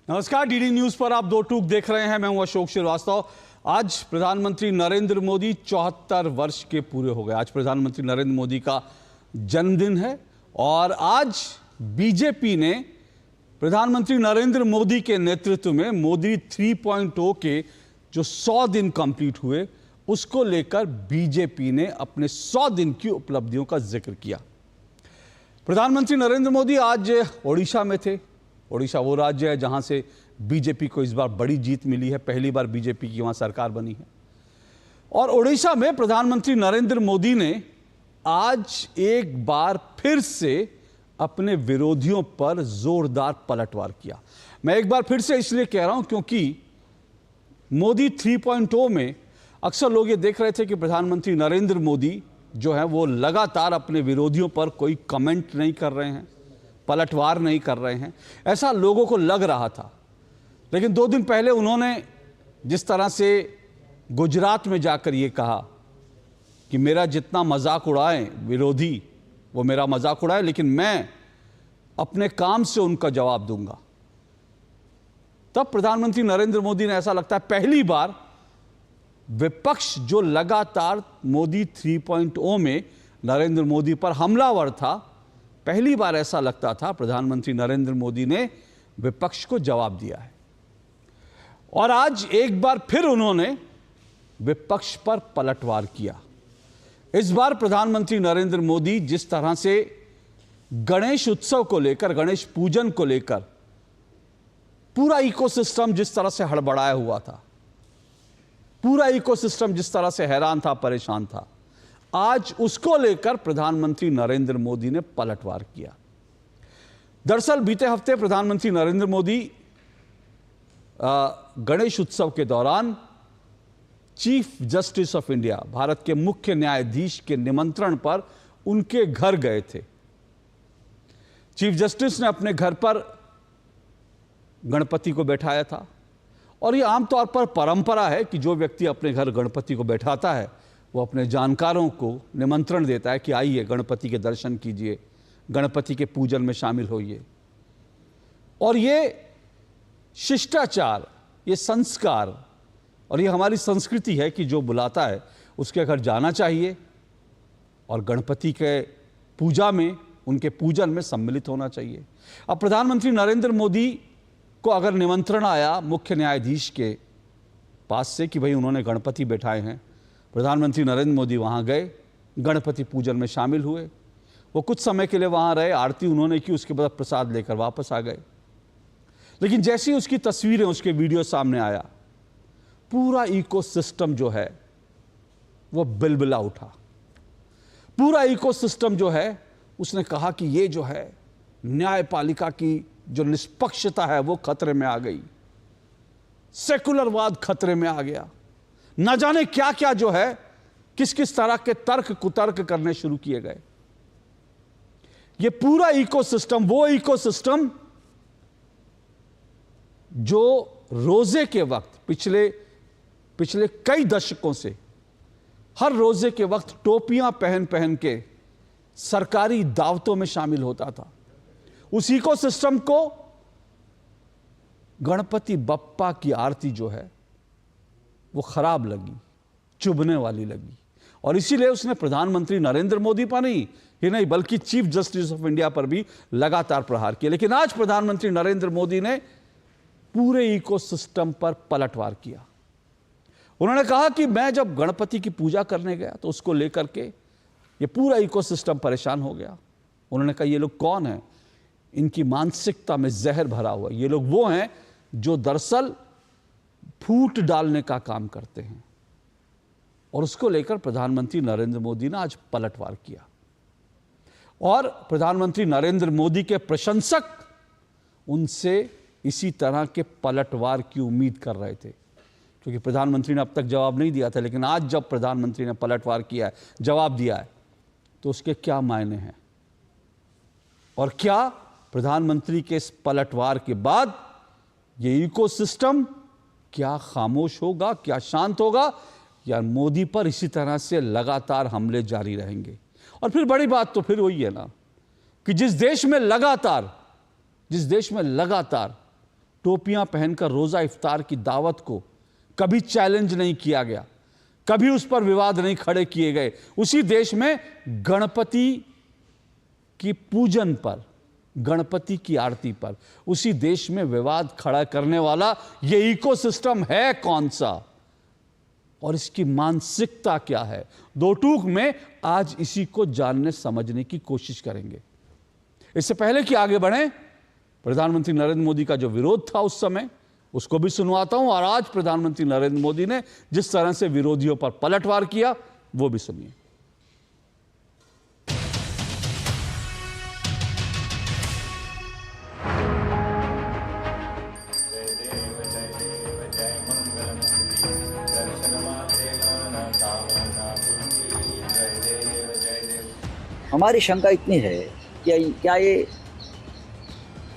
नमस्कार, DD news पर आप दो टूक देख रहे हैं। मैं हूं अशोक श्रीवास्तव। आज प्रधानमंत्री नरेंद्र मोदी 74 वर्ष के पूरे हो गए। आज प्रधानमंत्री नरेंद्र मोदी का जन्मदिन है और आज बीजेपी ने प्रधानमंत्री नरेंद्र मोदी के नेतृत्व में मोदी 3.0 के जो 100 दिन कंप्लीट हुए उसको लेकर बीजेपी ने अपने 100 दिन की उपलब्धियों का जिक्र किया। प्रधानमंत्री नरेंद्र मोदी आज ओडिशा में थे। ओडिशा वो राज्य है जहां से बीजेपी को इस बार बड़ी जीत मिली है। पहली बार बीजेपी की वहां सरकार बनी है और ओडिशा में प्रधानमंत्री नरेंद्र मोदी ने आज एक बार फिर से अपने विरोधियों पर जोरदार पलटवार किया। मैं एक बार फिर से इसलिए कह रहा हूं क्योंकि मोदी 3.0 में अक्सर लोग ये देख रहे थे कि प्रधानमंत्री नरेंद्र मोदी जो है वो लगातार अपने विरोधियों पर कोई कमेंट नहीं कर रहे हैं, पलटवार नहीं कर रहे हैं, ऐसा लोगों को लग रहा था। लेकिन 2 दिन पहले उन्होंने जिस तरह से गुजरात में जाकर ये कहा कि मेरा जितना मजाक उड़ाएं विरोधी वो मेरा मजाक उड़ाए, लेकिन मैं अपने काम से उनका जवाब दूंगा, तब प्रधानमंत्री नरेंद्र मोदी ने ऐसा लगता है पहली बार विपक्ष जो लगातार मोदी 3.0 में नरेंद्र मोदी पर हमलावर था, पहली बार ऐसा लगता था प्रधानमंत्री नरेंद्र मोदी ने विपक्ष को जवाब दिया है। और आज एक बार फिर उन्होंने विपक्ष पर पलटवार किया। इस बार प्रधानमंत्री नरेंद्र मोदी जिस तरह से गणेश उत्सव को लेकर, गणेश पूजन को लेकर पूरा इकोसिस्टम जिस तरह से हड़बड़ाया हुआ था, पूरा इकोसिस्टम जिस तरह से हैरान था, परेशान था, आज उसको लेकर प्रधानमंत्री नरेंद्र मोदी ने पलटवार किया। दरअसल बीते हफ्ते प्रधानमंत्री नरेंद्र मोदी गणेश उत्सव के दौरान chief justice of India, Bharat के मुख्य न्यायाधीश के निमंत्रण पर उनके घर गए थे। चीफ जस्टिस ने अपने घर पर गणपति को बैठाया था और ये आमतौर पर परंपरा है कि जो व्यक्ति अपने घर गणपति को बैठाता है वो अपने जानकारों को निमंत्रण देता है कि आइए गणपति के दर्शन कीजिए, गणपति के पूजन में शामिल होइए। और ये शिष्टाचार, ये संस्कार और ये हमारी संस्कृति है कि जो बुलाता है उसके घर जाना चाहिए और गणपति के पूजा में, उनके पूजन में सम्मिलित होना चाहिए। अब प्रधानमंत्री नरेंद्र मोदी को अगर निमंत्रण आया मुख्य न्यायाधीश के पास से कि भाई उन्होंने गणपति बैठाए हैं, प्रधानमंत्री नरेंद्र मोदी वहाँ गए, गणपति पूजन में शामिल हुए। वो कुछ समय के लिए वहाँ रहे, आरती उन्होंने की, उसके बाद प्रसाद लेकर वापस आ गए। लेकिन जैसी उसकी तस्वीरें, उसके वीडियो सामने आया, पूरा इकोसिस्टम जो है वो बिलबिला उठा। पूरा इकोसिस्टम जो है उसने कहा कि ये जो है न्यायपालिका की जो निष्पक्षता है वो खतरे में आ गई, सेकुलरवाद खतरे में आ गया, न जाने क्या क्या जो है किस किस तरह के तर्क कुतर्क करने शुरू किए गए। ये पूरा इकोसिस्टम, वो इकोसिस्टम जो रोजे के वक्त पिछले कई दशकों से हर रोजे के वक्त टोपियां पहन पहन के सरकारी दावतों में शामिल होता था, उस इकोसिस्टम को गणपति बप्पा की आरती जो है वो खराब लगी, चुभने वाली लगी। और इसीलिए उसने प्रधानमंत्री नरेंद्र मोदी पर ही नहीं बल्कि चीफ जस्टिस ऑफ इंडिया पर भी लगातार प्रहार किया। लेकिन आज प्रधानमंत्री नरेंद्र मोदी ने पूरे इकोसिस्टम पर पलटवार किया। उन्होंने कहा कि मैं जब गणपति की पूजा करने गया तो उसको लेकर के ये पूरा इकोसिस्टम परेशान हो गया। उन्होंने कहा ये लोग कौन हैं, इनकी मानसिकता में जहर भरा हुआ, ये लोग वो हैं जो दरअसल फूट डालने का काम करते हैं। और उसको लेकर प्रधानमंत्री नरेंद्र मोदी ने आज पलटवार किया और प्रधानमंत्री नरेंद्र मोदी के प्रशंसक उनसे इसी तरह के पलटवार की उम्मीद कर रहे थे, क्योंकि प्रधानमंत्री ने अब तक जवाब नहीं दिया था। लेकिन आज जब प्रधानमंत्री ने पलटवार किया है, जवाब दिया है, तो उसके क्या मायने हैं और क्या प्रधानमंत्री के इस पलटवार के बाद ये इकोसिस्टम क्या खामोश होगा, क्या शांत होगा, या मोदी पर इसी तरह से लगातार हमले जारी रहेंगे। और फिर बड़ी बात तो फिर वही है ना कि जिस देश में लगातार टोपियां पहनकर रोजा इफ्तार की दावत को कभी चैलेंज नहीं किया गया, कभी उस पर विवाद नहीं खड़े किए गए। उसी देश में गणपति की पूजन पर, गणपति की आरती पर, उसी देश में विवाद खड़ा करने वाला ये इकोसिस्टम है कौन सा और इसकी मानसिकता क्या है? दो टूक में आज इसी को जानने समझने की कोशिश करेंगे। इससे पहले कि आगे बढ़ें, प्रधानमंत्री नरेंद्र मोदी का जो विरोध था उस समय, उसको भी सुनवाता हूं, और आज प्रधानमंत्री नरेंद्र मोदी ने जिस तरह से विरोधियों पर पलटवार किया वो भी सुनिए। हमारी शंका इतनी है कि क्या ये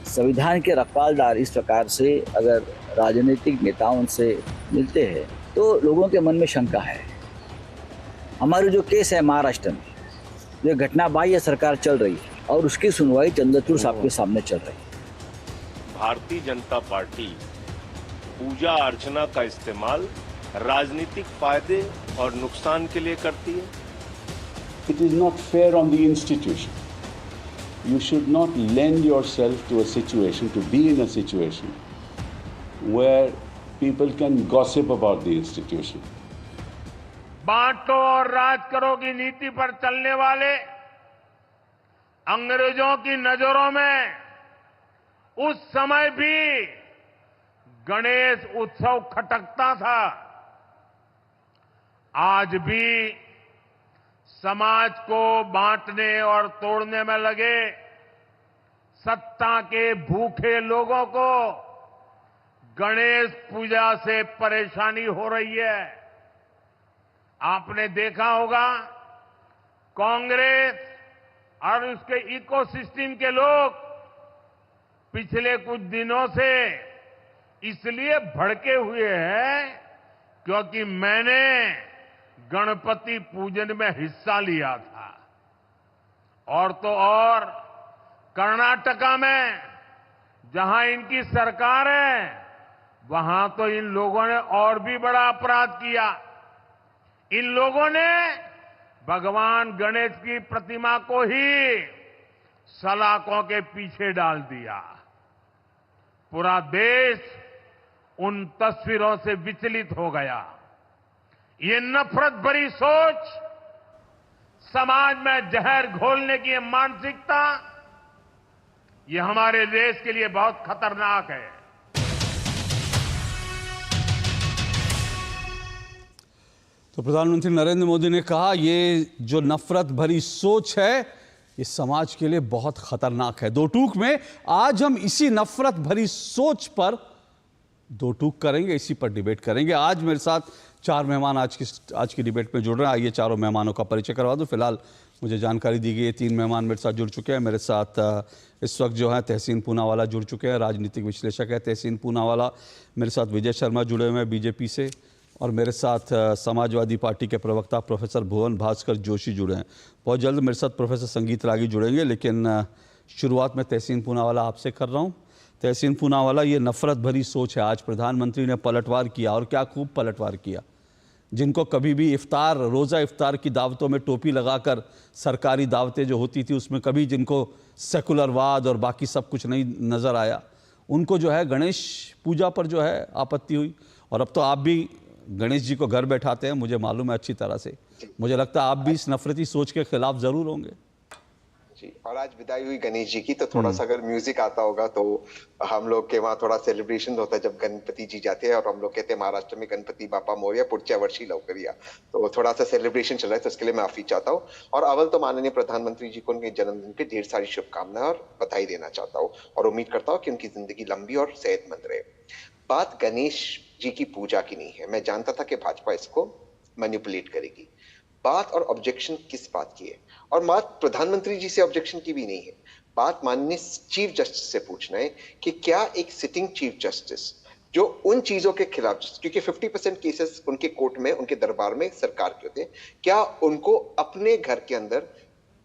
संविधान के रखवालदार इस प्रकार से अगर राजनीतिक नेताओं से मिलते हैं तो लोगों के मन में शंका है। हमारी जो केस है महाराष्ट्र में, जो घटना बाह्य सरकार चल रही है और उसकी सुनवाई चंद्रचूड़ साहब के सामने चल रही है। भारतीय जनता पार्टी पूजा अर्चना का इस्तेमाल राजनीतिक फायदे और नुकसान के लिए करती है। It is not fair on the institution. You should not lend yourself to a situation, to be in a situation where people can gossip about the institution. बांटो और राज करो की नीति पर चलने वाले अंग्रेजों की नजरों में उस समय भी गणेश उत्सव खटकता था। आज भी समाज को बांटने और तोड़ने में लगे सत्ता के भूखे लोगों को गणेश पूजा से परेशानी हो रही है। आपने देखा होगा कांग्रेस और उसके इकोसिस्टम के लोग पिछले कुछ दिनों से इसलिए भड़के हुए हैं क्योंकि मैंने गणपति पूजन में हिस्सा लिया था। और तो और कर्नाटका में जहां इनकी सरकार है वहां तो इन लोगों ने और भी बड़ा अपराध किया। इन लोगों ने भगवान गणेश की प्रतिमा को ही सलाखों के पीछे डाल दिया। पूरा देश उन तस्वीरों से विचलित हो गया। ये नफरत भरी सोच, समाज में जहर घोलने की ये मानसिकता, ये हमारे देश के लिए बहुत खतरनाक है। तो प्रधानमंत्री नरेंद्र मोदी ने कहा ये जो नफरत भरी सोच है ये समाज के लिए बहुत खतरनाक है। दो टूक में आज हम इसी नफरत भरी सोच पर दो टूक करेंगे, इसी पर डिबेट करेंगे। आज मेरे साथ चार मेहमान आज की डिबेट में जुड़ रहे हैं। आइए चारों मेहमानों का परिचय करवा दूं। फिलहाल मुझे जानकारी दी गई है 3 मेहमान मेरे साथ जुड़ चुके हैं। मेरे साथ इस वक्त जो है तहसीन पूनावाला जुड़ चुके हैं, राजनीतिक विश्लेषक है तहसीन पूनावाला। मेरे साथ विजय शर्मा जुड़े हुए हैं बीजेपी से, और मेरे साथ समाजवादी पार्टी के प्रवक्ता प्रोफेसर भुवन भास्कर जोशी जुड़े हैं। बहुत जल्द मेरे साथ प्रोफेसर संगीत रागी जुड़ेंगे, लेकिन शुरुआत में तहसीन पूनावाला आपसे कर रहा हूँ। तहसीन पूनावाला, ये नफरत भरी सोच है, आज प्रधानमंत्री ने पलटवार किया और क्या खूब पलटवार किया। जिनको कभी भी इफ्तार, रोज़ा इफ्तार की दावतों में टोपी लगाकर सरकारी दावतें जो होती थी उसमें कभी जिनको सेकुलरवाद और बाकी सब कुछ नहीं नज़र आया, उनको जो है गणेश पूजा पर जो है आपत्ति हुई। और अब तो आप भी गणेश जी को घर बैठाते हैं, मुझे मालूम है अच्छी तरह से। मुझे लगता है आप भी इस नफरती सोच के खिलाफ ज़रूर होंगे जी। और आज विदाई हुई गणेश जी की, तो थोड़ा सा अगर म्यूजिक आता होगा तो हम लोग के वहाँ थोड़ा सेलिब्रेशन होता है जब गणपति जी जाते हैं, और हम लोग कहते हैं महाराष्ट्र में गणपति बापा मोरया पुढच्या वर्षी लवकर, तो थोड़ा सा सेलिब्रेशन चल रहा है, तो इसके लिए मैं माफी चाहता हूँ। और अव्वल तो माननीय प्रधानमंत्री जी को उनके जन्मदिन की ढेर सारी शुभकामनाएं और बधाई देना चाहता हूँ, और उम्मीद करता हूँ कि उनकी जिंदगी लंबी और सेहतमंद रहे। बात गणेश जी की पूजा की नहीं है, मैं जानता था कि भाजपा इसको मैनिपुलेट करेगी। बात और ऑब्जेक्शन किस बात की है, और बात प्रधानमंत्री जी से ऑब्जेक्शन की भी नहीं है। बात माननीय चीफ जस्टिस से पूछना है कि क्या एक सिटिंग चीफ जस्टिस जो उन चीजों के खिलाफ, क्योंकि 50% केसेस उनके कोर्ट में, उनके दरबार में सरकार के होते हैं, क्या उनको अपने घर के अंदर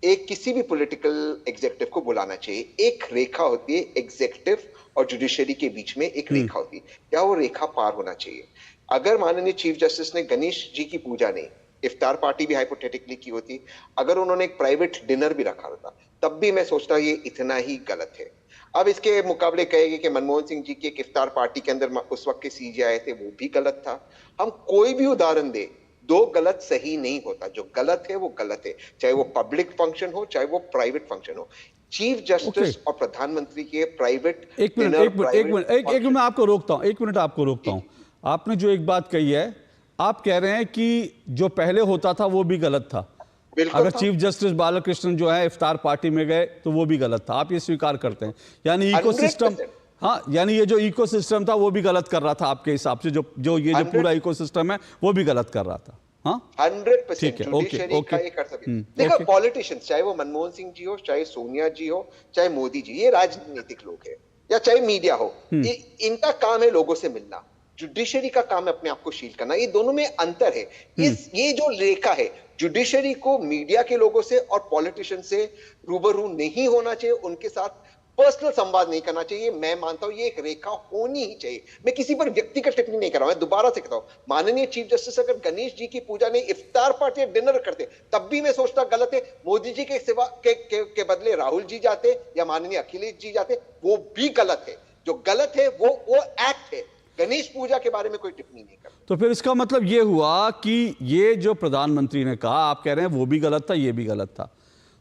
एक किसी भी पॉलिटिकल एग्जीक्यूटिव को बुलाना चाहिए। एक रेखा होती है एग्जीक्यूटिव और जुडिशरी के बीच में, एक रेखा होती है, क्या वो रेखा पार होना चाहिए। अगर माननीय चीफ जस्टिस ने गणेश जी की पूजा नहीं, इफ्तार पार्टी भी हाइपोथेटिकली की होती, अगर उन्होंने एक प्राइवेट डिनर भी रखा होता, तब भी मैं सोचता ये इतना ही गलत है। अब इसके मुकाबले कहेंगे कि मनमोहन सिंह जी की एक इफ्तार पार्टी के अंदर उस वक्त के सीजीआई थे, वो भी गलत था। हम कोई भी उदाहरण दे, दो गलत सही नहीं होता। जो गलत है वो गलत है, चाहे वो पब्लिक फंक्शन हो चाहे वो प्राइवेट फंक्शन हो। चीफ जस्टिस और प्रधानमंत्री के प्राइवेट एक मिनट मैं आपको रोकता हूं, एक मिनट आपको रोकता हूं। आपने जो एक बात कही है, आप कह रहे हैं कि जो पहले होता था वो भी गलत था। अगर चीफ जस्टिस बालाकृष्णन जो है इफ्तार पार्टी में गए तो वो भी गलत था, आप ये स्वीकार करते हैं? यानी इकोसिस्टम, हाँ, यानी ये जो इकोसिस्टम था वो भी गलत कर रहा था आपके हिसाब से, जो ये जो पूरा इकोसिस्टम है वो भी गलत कर रहा था। हाँ, 100% जुडिशरी का ये कर सकते। देखो, पॉलिटिशियंस, चाहे वो मनमोहन सिंह जी हो, चाहे सोनिया जी हो, चाहे मोदी जी, ये राजनीतिक लोग हैं, या चाहे मीडिया हो, इनका काम है लोगों से मिलना। जुडिशरी का काम है अपने आप को शील करना। ये दोनों में अंतर है। ये जो रेखा है, जुडिशरी को मीडिया के लोगों से और पॉलिटिशियन से रूबरू नहीं होना चाहिए, उनके साथ पर्सनल संवाद नहीं करना चाहिए। मैं मानता हूं ये एक रेखा होनी ही चाहिए। मैं किसी पर व्यक्तिगत टिप्पणी नहीं कर रहा हूं, मैं दोबारा से कहता हूं, माननीय चीफ जस्टिस अगर गणेश जी की पूजा नहीं इफ्तार पार्टी या डिनर करते, तब भी मैं सोचता गलत है। मोदी जी के सिवा के बदले राहुल जी जाते या माननीय अखिलेश जी जाते, वो भी गलत है। जो गलत है वो एक्ट है। गणेश पूजा के बारे में कोई टिप्पणी नहीं करता। तो फिर इसका मतलब ये हुआ कि ये जो प्रधानमंत्री ने कहा, आप कह रहे हैं वो भी गलत था, ये भी गलत था।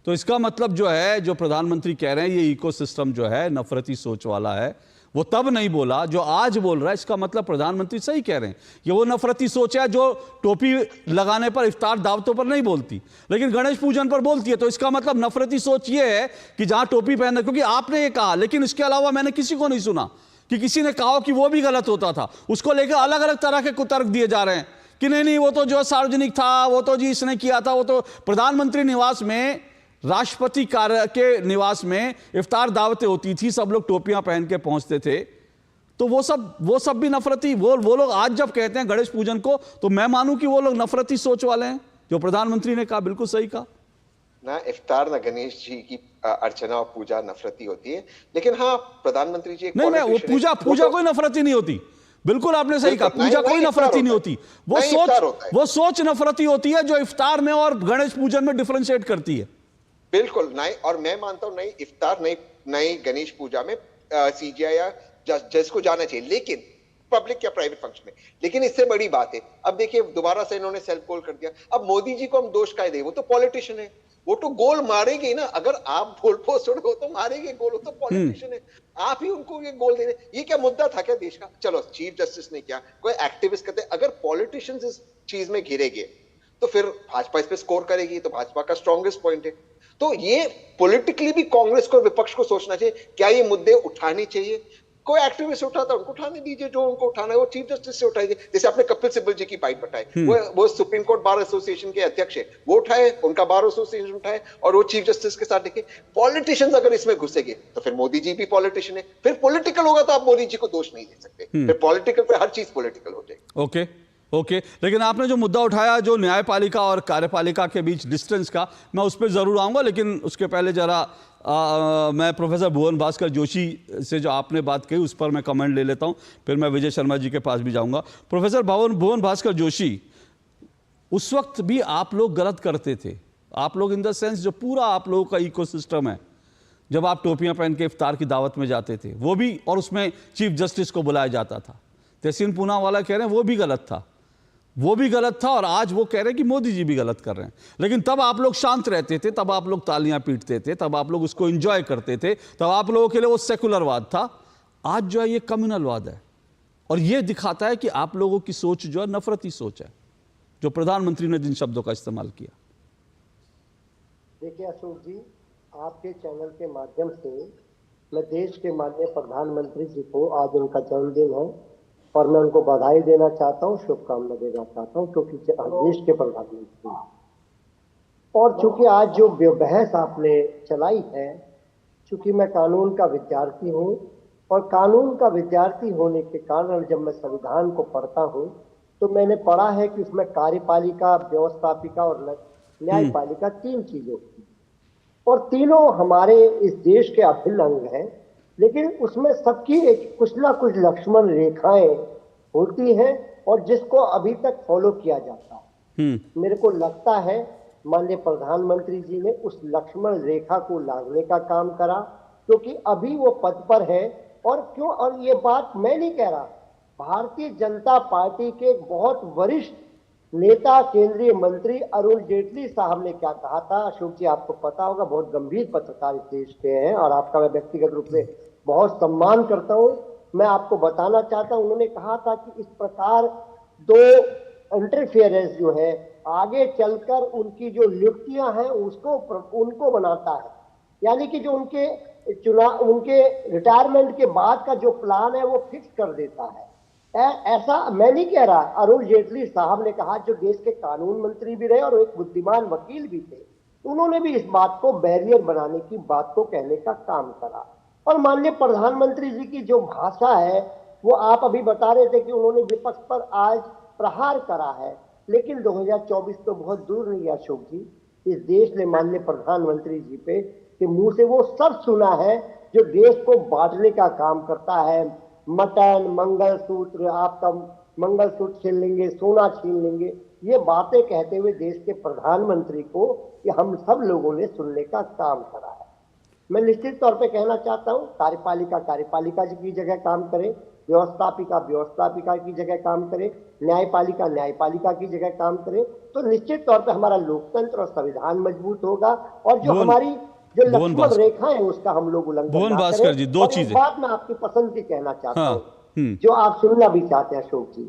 तो इसका मतलब जो है, जो प्रधानमंत्री कह रहे हैं ये इकोसिस्टम जो है नफरती सोच वाला है, वो तब नहीं बोला जो आज बोल रहा है। इसका मतलब प्रधानमंत्री सही कह रहे हैं, ये वो नफरती सोच है जो टोपी लगाने पर, इफ्तार दावतों पर नहीं बोलती, लेकिन गणेश पूजन पर बोलती है। तो इसका मतलब नफरती सोच ये है कि जहां टोपी पहनना, क्योंकि आपने ये कहा, लेकिन इसके अलावा मैंने किसी को नहीं सुना कि किसी ने कहा कि वो भी गलत होता था। उसको लेकर अलग अलग तरह के कुतर्क दिए जा रहे हैं कि नहीं वो तो जो सार्वजनिक था, वो तो जी इसने किया था, वो तो प्रधानमंत्री निवास में, राष्ट्रपति कार्य के निवास में इफ्तार दावतें होती थी, सब लोग टोपियां पहन के पहुंचते थे। तो वो सब भी नफरती, वो लोग आज जब कहते हैं गणेश पूजन को, तो मैं मानूं कि वो लोग नफरती सोच वाले हैं। जो प्रधानमंत्री ने कहा बिल्कुल सही कहा। ना इफ्तार ना गणेश जी की अर्चना और पूजा नफरती होती है, लेकिन हाँ, प्रधानमंत्री जी नहीं, वो पूजा कोई नफरती नहीं होती। बिल्कुल आपने सही कहा, पूजा कोई नफरती नहीं होती। वो सोच नफरती होती है जो इफ्तार में और गणेश पूजन में डिफरेंशिएट करती है। बिल्कुल नहीं, और मैं मानता हूं नहीं इफ्तार नहीं गणेश पूजा में सीजीआई या जज को जाना चाहिए, लेकिन पब्लिक या प्राइवेट फंक्शन में। लेकिन इससे बड़ी बात है, अब देखिए दोबारा से इन्होंने सेल्फ गोल कर दिया। अब मोदी जी को हम दोष का दे, वो तो पॉलिटिशियन है, वो तो गोल मारेंगे ना। अगर आप गोल पोस्ट हो तो मारेंगे गोल, वो तो पॉलिटिशियन है। आप ही उनको ये गोल दे रहे। ये क्या मुद्दा था क्या देश का? चलो, चीफ जस्टिस ने क्या, कोई एक्टिविस्ट कहते, अगर पॉलिटिशियंस इस चीज में घिरेंगे तो फिर भाजपा इस पे स्कोर करेगी, तो भाजपा का स्ट्रॉन्गेस्ट पॉइंट है। तो ये पॉलिटिकली भी कांग्रेस को, विपक्ष को सोचना चाहिए, क्या ये मुद्दे उठाने चाहिए। कोई एक्टिविस्ट उठाता है, उनको उठाने दीजिए, जो उनको उठाना है वो चीफ जस्टिस से उठाइए। जैसे आपने कपिल सिब्बल जी की बाइट बताई, वो सुप्रीम कोर्ट बार एसोसिएशन के अध्यक्ष है, वो उठाए, उनका बार एसोसिएशन उठाए और वो चीफ जस्टिस के साथ देखे। पॉलिटिशियंस अगर इसमें घुसेंगे तो फिर मोदी जी भी पॉलिटिशियन है, फिर पॉलिटिकल होगा तो आप मोदी जी को दोष नहीं दे सकते। फिर पॉलिटिकल पे हर चीज पॉलिटिकल हो जाएगी। ओके, लेकिन आपने जो मुद्दा उठाया, जो न्यायपालिका और कार्यपालिका के बीच डिस्टेंस का, मैं उस पर जरूर आऊंगा, लेकिन उसके पहले जरा मैं प्रोफेसर भुवन भास्कर जोशी से जो आपने बात कही उस पर मैं कमेंट ले लेता हूं, फिर मैं विजय शर्मा जी के पास भी जाऊंगा। प्रोफेसर भुवन भास्कर जोशी, उस वक्त भी आप लोग गलत करते थे, आप लोग इन द सेंस जो पूरा आप लोगों का इकोसिस्टम है, जब आप टोपियां पहन के इफ्तार की दावत में जाते थे, वो भी, और उसमें चीफ जस्टिस को बुलाया जाता था। तहसीन पूनावाला कह रहे हैं वो भी गलत था, और आज वो कह रहे हैं कि मोदी जी भी गलत कर रहे हैं। लेकिन तब आप लोग शांत रहते थे, तब आप लोग तालियां पीटते थे, तब आप लोग उसको एंजॉय करते थे, तब आप लोगों के लिए वो सेकुलरवाद था। आज जो है ये कम्युनलवाद है, और ये दिखाता है कि आप लोगों की सोच जो है नफरती सोच है, जो प्रधानमंत्री ने जिन शब्दों का इस्तेमाल किया। देखिए अशोक जी, आपके चैनल के माध्यम से मैं देश के माननीय प्रधानमंत्री जी को, आज उनका जन्मदिन है और मैं उनको बधाई देना चाहता हूँ, शुभकामना देना चाहता हूँ, क्योंकि देश के प्रधानमंत्री। और चूंकि आज जो बहस आपने चलाई है, चूंकि मैं कानून का विद्यार्थी हूँ और कानून का विद्यार्थी होने के कारण जब मैं संविधान को पढ़ता हूँ तो मैंने पढ़ा है कि उसमें कार्यपालिका, व्यवस्थापिका और न्यायपालिका तीन चीजें होती हैं। और तीनों हमारे इस देश के अभिन्न अंग हैं, लेकिन उसमें सबकी एक कुछ ना कुछ लक्ष्मण रेखाएं होती हैं और जिसको अभी तक फॉलो किया जाता है। मेरे को लगता है माननीय प्रधानमंत्री जी ने उस लक्ष्मण रेखा को लांघने का काम करा, क्योंकि अभी वो पद पर है। और ये बात मैं नहीं कह रहा, भारतीय जनता पार्टी के बहुत वरिष्ठ नेता केंद्रीय मंत्री अरुण जेटली साहब ने क्या कहा था। अशोक जी, आपको पता होगा, बहुत गंभीर पत्रकार इस देश के हैं और आपका मैं व्यक्तिगत रूप से बहुत सम्मान करता हूं। मैं आपको बताना चाहता हूं, उन्होंने कहा था कि इस प्रकार दो इंटरफेरेंस जो है आगे चलकर उनकी जो नियुक्तियां हैं उनको बनाता है, यानी कि जो उनके रिटायरमेंट के बाद का जो प्लान है वो फिक्स कर देता है। ऐसा मैं नहीं कह रहा, अरुण जेटली साहब ने कहा, जो देश के कानून मंत्री भी रहे और एक बुद्धिमान वकील भी थे, उन्होंने भी इस बात को बैरियर बनाने की बात को कहने का काम करा। और माननीय प्रधानमंत्री जी की जो भाषा है वो आप अभी बता रहे थे कि उन्होंने विपक्ष पर आज प्रहार करा है, लेकिन 2024 तो बहुत दूर नहीं है अशोक जी। इस देश ने माननीय प्रधानमंत्री जी पे के मुंह से वो सब सुना है जो देश को बांटने का काम करता है। मटन, मंगलसूत्र, आपका मंगलसूत्र छीन लेंगे, सोना छीन लेंगे, ये बातें कहते हुए देश के प्रधानमंत्री को कि हम सब लोगों ने सुनने का काम करा है। मैं निश्चित तौर पे कहना चाहता हूँ, कार्यपालिका की जगह काम करे, व्यवस्थापिका की जगह काम करे, न्यायपालिका की जगह काम करे, तो निश्चित तौर पे हमारा लोकतंत्र और संविधान मजबूत होगा। और जो हमारी जो लक्ष्मण रेखा है उसका हम लोग उल्लंघन ना करें। दो चीजें बात मैं आपकी पसंद की कहना चाहता हूँ, जो आप सुनना भी चाहते हैं अशोक जी।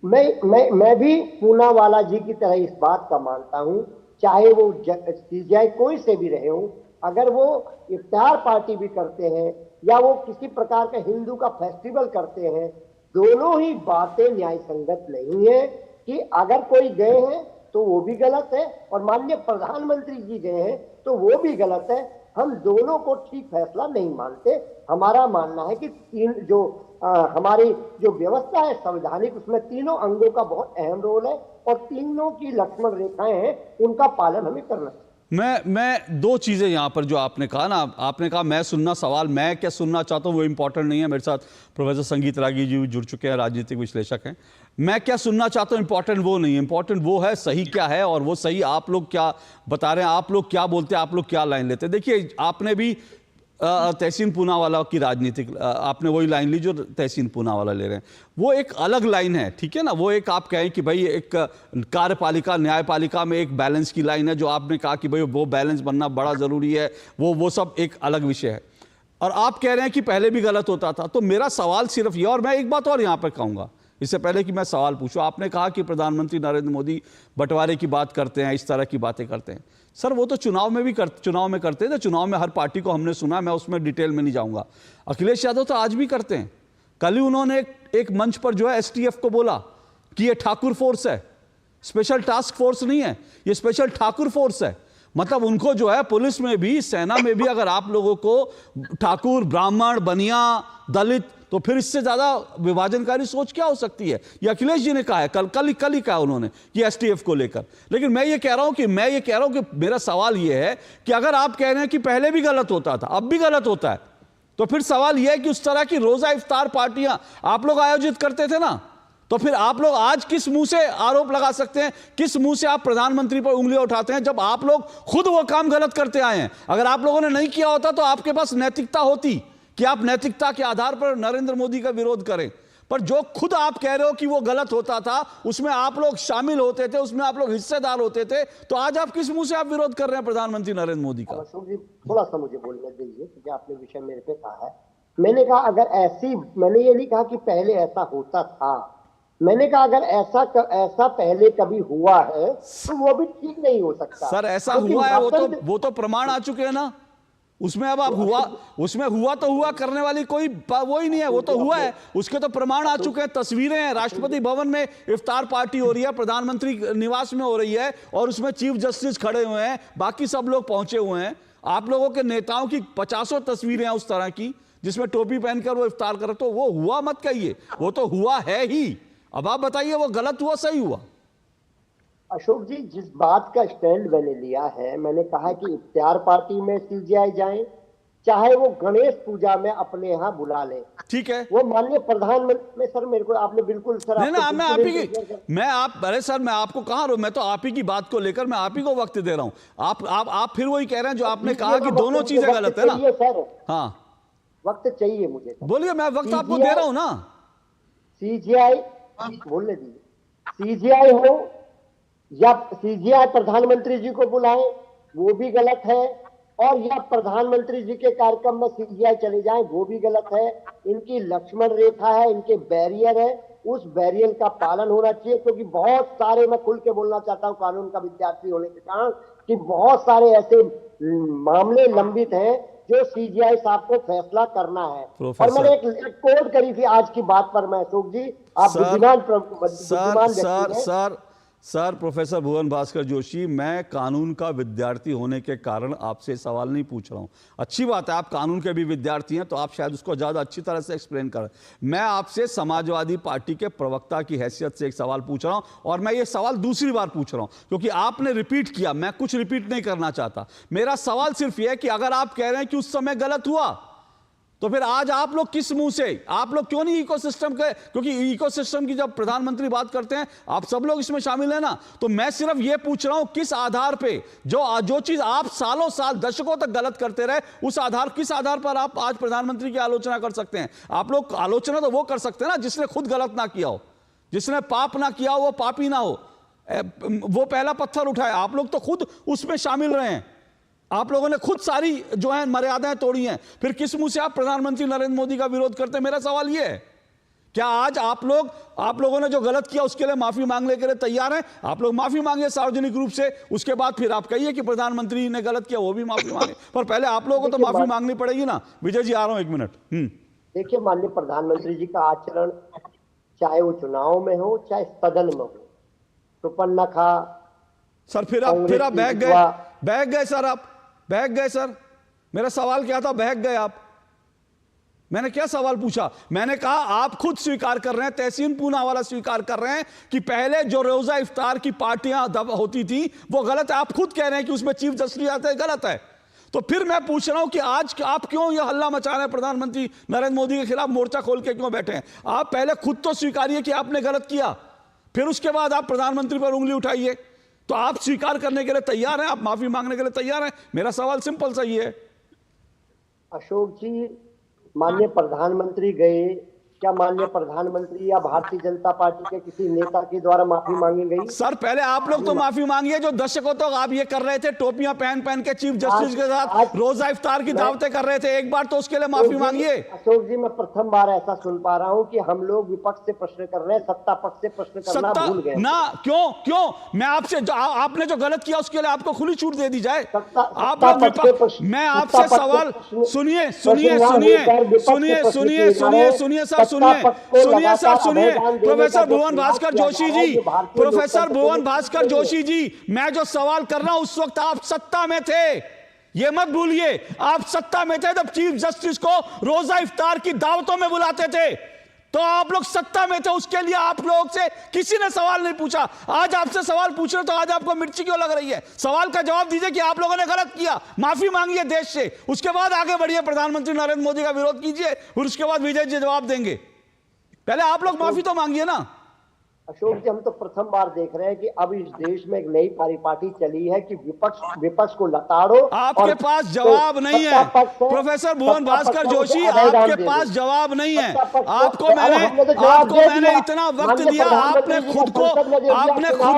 मैं भी पूनावाला जी की तरह इस बात का मानता हूँ, चाहे वो सीजेआई कोई से भी रहे हो, अगर वो इफ्तार पार्टी भी करते हैं या वो किसी प्रकार का हिंदू का फेस्टिवल करते हैं, दोनों ही बातें न्याय संगत नहीं है। कि अगर कोई गए हैं तो वो भी गलत है और माननीय प्रधानमंत्री जी गए हैं तो वो भी गलत है। हम दोनों को ठीक फैसला नहीं मानते। हमारा मानना है कि हमारी जो व्यवस्था है संवैधानिक, उसमें तीनों अंगों का बहुत अहम रोल है और तीनों की लक्ष्मण रेखाएं हैं, उनका पालन हमें करना चाहिए। मैं दो चीजें यहां पर जो आपने कहा ना, आपने कहा मैं सुनना, सवाल मैं क्या सुनना चाहता हूं वो इंपॉर्टेंट नहीं है। मेरे साथ प्रोफेसर संगीत रागी जी जुड़ चुके हैं, राजनीतिक विश्लेषक हैं। मैं क्या सुनना चाहता हूं इंपॉर्टेंट वो नहीं है, इंपॉर्टेंट वो है सही क्या है और वो सही आप लोग क्या बता रहे हैं, आप लोग क्या बोलते हैं, आप लोग क्या लाइन लेते हैं। देखिए, आपने भी तहसीन पूनावाला की राजनीतिक आपने वही लाइन ली जो तहसीन पूनावाला ले रहे हैं, वो एक अलग लाइन है, ठीक है ना। वो एक आप कहें कि भाई एक कार्यपालिका न्यायपालिका में एक बैलेंस की लाइन है, जो आपने कहा कि भाई वो बैलेंस बनना बड़ा ज़रूरी है, वो सब एक अलग विषय है। और आप कह रहे हैं कि पहले भी गलत होता था। तो मेरा सवाल सिर्फ ये, और मैं एक बात और यहाँ पर कहूँगा इससे पहले कि मैं सवाल पूछूं, आपने कहा कि प्रधानमंत्री नरेंद्र मोदी बंटवारे की बात करते हैं, इस तरह की बातें करते हैं। सर वो तो चुनाव में करते थे, चुनाव में हर पार्टी को हमने सुना, मैं उसमें डिटेल में नहीं जाऊंगा। अखिलेश यादव तो आज भी करते हैं। कल ही उन्होंने एक मंच पर जो है एसटीएफ को बोला कि ये ठाकुर फोर्स है, स्पेशल टास्क फोर्स नहीं है, ये स्पेशल ठाकुर फोर्स है। मतलब उनको जो है पुलिस में भी, सेना में भी अगर आप लोगों को ठाकुर, ब्राह्मण, बनिया, दलित, तो फिर इससे ज्यादा विभाजनकारी सोच क्या हो सकती है। ये अखिलेश जी ने कहा है, कल ही कहा उन्होंने कि एसटीएफ को लेकर। लेकिन मैं ये कह रहा हूं कि मेरा सवाल ये है कि अगर आप कह रहे हैं कि पहले भी गलत होता था, अब भी गलत होता है, तो फिर सवाल यह है कि उस तरह की रोजा इफ्तार पार्टियां आप लोग आयोजित करते थे ना, तो फिर आप लोग आज किस मुंह से आरोप लगा सकते हैं, किस मुंह से आप प्रधानमंत्री पर उंगलियां उठाते हैं, जब आप लोग खुद वो काम गलत करते आए हैं। अगर आप लोगों ने नहीं किया होता तो आपके पास नैतिकता होती कि आप नैतिकता के आधार पर नरेंद्र मोदी का विरोध करें। पर जो खुद आप कह रहे हो कि वो गलत होता था, उसमें आप लोग शामिल होते थे, उसमें आप लोग हिस्सेदार होते थे, तो आज आप किस मुंह से आप विरोध कर रहे हैं प्रधानमंत्री नरेंद्र मोदी का? थोड़ा सा मुझे बोलने दीजिए, क्योंकि आपने विषय मेरे पे कहा है। मैंने कहा मैंने ये नहीं कहा कि पहले ऐसा होता था, मैंने कहा अगर ऐसा पहले कभी हुआ है तो वो भी ठीक नहीं हो सकता। सर ऐसा हुआ है, वो तो प्रमाण आ चुके हैं ना, उसमें अब आप हुआ तो हुआ करने वाली कोई वो ही नहीं है, वो तो हुआ है, उसके तो प्रमाण आ चुके हैं, तस्वीरें हैं। राष्ट्रपति भवन में इफ्तार पार्टी हो रही है, प्रधानमंत्री निवास में हो रही है और उसमें चीफ जस्टिस खड़े हुए हैं, बाकी सब लोग पहुंचे हुए हैं। आप लोगों के नेताओं की 50 तस्वीरें हैं उस तरह की जिसमें टोपी पहनकर वो इफ्तार कर, तो वो हुआ मत कहिए, वो तो हुआ है ही। अब आप बताइए वो गलत हुआ सही हुआ? अशोक जी, जिस बात का स्टैंड मैंने लिया है, मैंने कहा कि इख्तियार पार्टी में सीजीआई जाए, चाहे वो गणेश पूजा में अपने यहाँ बुला ले। ठीक है, वो माननीय प्रधानमंत्री में सर, मेरे को आपने बिल्कुल सर, नहीं ना, मैं आप ही की, अरे सर मैं आपको कहा रहा हूं, मैं तो आप ही की बात को लेकर मैं आप ही को वक्त दे रहा हूं। आप फिर वही कह रहे हैं जो आपने कहा कि दोनों चीजें गलत है ना। सर हाँ, वक्त चाहिए मुझे। बोलिए, मैं वक्त आपको दे रहा हूं ना। सीजीआई बोलने दीजिए, सीजीआई हो या सीजीआई प्रधानमंत्री जी को बुलाएं, वो भी गलत है, और या प्रधानमंत्री जी के कार्यक्रम में सीजीआई चले जाएं, वो भी गलत है। इनकी लक्ष्मण रेखा है, इनके बैरियर है, उस बैरियर का पालन होना चाहिए। क्योंकि बहुत सारे, मैं खुल के बोलना चाहता हूं कानून का विद्यार्थी होने के कारण, कि बहुत सारे ऐसे मामले लंबित हैं जो सीजीआई साहब को फैसला करना है। और मैंने एक कोट करी थी आज की बात पर, मैं अशोक जी, आप बुद्धिमान सर प्रोफेसर भुवन भास्कर जोशी, मैं कानून का विद्यार्थी होने के कारण आपसे सवाल नहीं पूछ रहा हूं। अच्छी बात है, आप कानून के भी विद्यार्थी हैं तो आप शायद उसको ज्यादा अच्छी तरह से एक्सप्लेन करें। मैं आपसे समाजवादी पार्टी के प्रवक्ता की हैसियत से एक सवाल पूछ रहा हूं, और मैं ये सवाल दूसरी बार पूछ रहा हूं क्योंकि आपने रिपीट किया। मैं कुछ रिपीट नहीं करना चाहता। मेरा सवाल सिर्फ यह है कि अगर आप कह रहे हैं कि उस समय गलत हुआ, तो फिर आज आप लोग किस मुंह से, आप लोग क्यों नहीं इकोसिस्टम के, क्योंकि इकोसिस्टम की जब प्रधानमंत्री बात करते हैं आप सब लोग इसमें शामिल है ना। तो मैं सिर्फ ये पूछ रहा हूं किस आधार पे, जो चीज आप सालों साल दशकों तक गलत करते रहे, उस आधार, किस आधार पर आप आज प्रधानमंत्री की आलोचना कर सकते हैं? आप लोग आलोचना तो वो कर सकते हैं ना जिसने खुद गलत ना किया हो, जिसने पाप ना किया हो वो पापी ना हो, वो पहला पत्थर उठाए। आप लोग तो खुद उसमें शामिल रहे हैं, आप लोगों ने खुद सारी जो है मर्यादाएं तोड़ी हैं। फिर किस मुंह से आप प्रधानमंत्री नरेंद्र मोदी का विरोध करते हैं? मेरा सवाल यह है, क्या आज आप लोगों ने जो गलत किया उसके लिए माफी मांगने के लिए तैयार हैं? आप लोग माफी मांगे सार्वजनिक रूप से, उसके बाद फिर आप कहिए कि प्रधानमंत्री ने गलत किया, वो भी माफी मांगे, पर पहले आप लोगों को तो माफी मांगनी पड़ेगी ना। विजय जी, आ रहा हूं 1 मिनट। देखिए, माननीय प्रधानमंत्री जी का आचरण, चाहे वो चुनाव में हो चाहे सदन में हो, सुपन्नखा सर, फिर आप बहक गए सर, आप बहक गए सर। मेरा सवाल क्या था, बहक गए आप। मैंने क्या सवाल पूछा? मैंने कहा आप खुद स्वीकार कर रहे हैं, तहसीन पूनावाला स्वीकार कर रहे हैं कि पहले जो रोजा इफ्तार की पार्टियां होती थी वो गलत है। आप खुद कह रहे हैं कि उसमें चीफ जस्टिस आते हैं, गलत है। तो फिर मैं पूछ रहा हूं कि आज आप क्यों ये हल्ला मचा रहे हैं, प्रधानमंत्री नरेंद्र मोदी के खिलाफ मोर्चा खोल के क्यों बैठे हैं? आप पहले खुद तो स्वीकारिए कि आपने गलत किया, फिर उसके बाद आप प्रधानमंत्री पर उंगली उठाइए। तो आप स्वीकार करने के लिए तैयार हैं, आप माफी मांगने के लिए तैयार हैं? मेरा सवाल सिंपल सा ही है। अशोक जी, माननीय प्रधानमंत्री गए, क्या माननीय प्रधानमंत्री या भारतीय जनता पार्टी के किसी नेता के द्वारा माफी मांगी गई? सर, पहले आप लोग तो माफी मांगिए। जो दशकों तक आप ये कर रहे थे, टोपियां पहन के चीफ जस्टिस के साथ रोजा इफ्तार की दावतें कर रहे थे, एक बार तो उसके लिए माफी मांगिए। अशोक जी, मैं प्रथम बार ऐसा सुन पा रहा हूं कि हम लोग विपक्ष से प्रश्न कर रहे हैं, सत्ता पक्ष से प्रश्न करना भूल गए ना। क्यों मैं आपसे, आपने जो गलत किया उसके लिए आपको खुली छूट दे दी जाए। आप लोग विपक्ष, मैं आपसे सवाल, सुनिए प्रोफेसर भुवन भास्कर जोशी जी, मैं जो सवाल कर रहा हूं, उस वक्त आप सत्ता में थे, ये मत भूलिए। आप सत्ता में थे तब चीफ जस्टिस को रोजा इफ्तार की दावतों में बुलाते थे, तो आप लोग सत्ता में थे, उसके लिए आप लोग से किसी ने सवाल नहीं पूछा। आज आपसे सवाल पूछ रहे तो आज आपको मिर्ची क्यों लग रही है? सवाल का जवाब दीजिए कि आप लोगों ने गलत किया, माफी मांगिए देश से, उसके बाद आगे बढ़िए, प्रधानमंत्री नरेंद्र मोदी का विरोध कीजिए, फिर उसके बाद विजय जी जवाब देंगे। पहले आप लोग माफी तो मांगिए ना। अशोक जी, हम तो प्रथम बार देख रहे हैं कि अब इस देश में एक नई परिपाटी चली है कि विपक्ष को लताड़ो। आपके पास जवाब नहीं है प्रोफेसर भुवन भास्कर जोशी, आपके पास जवाब नहीं है। आपको मैंने इतना वक्त दिया, आपने खुद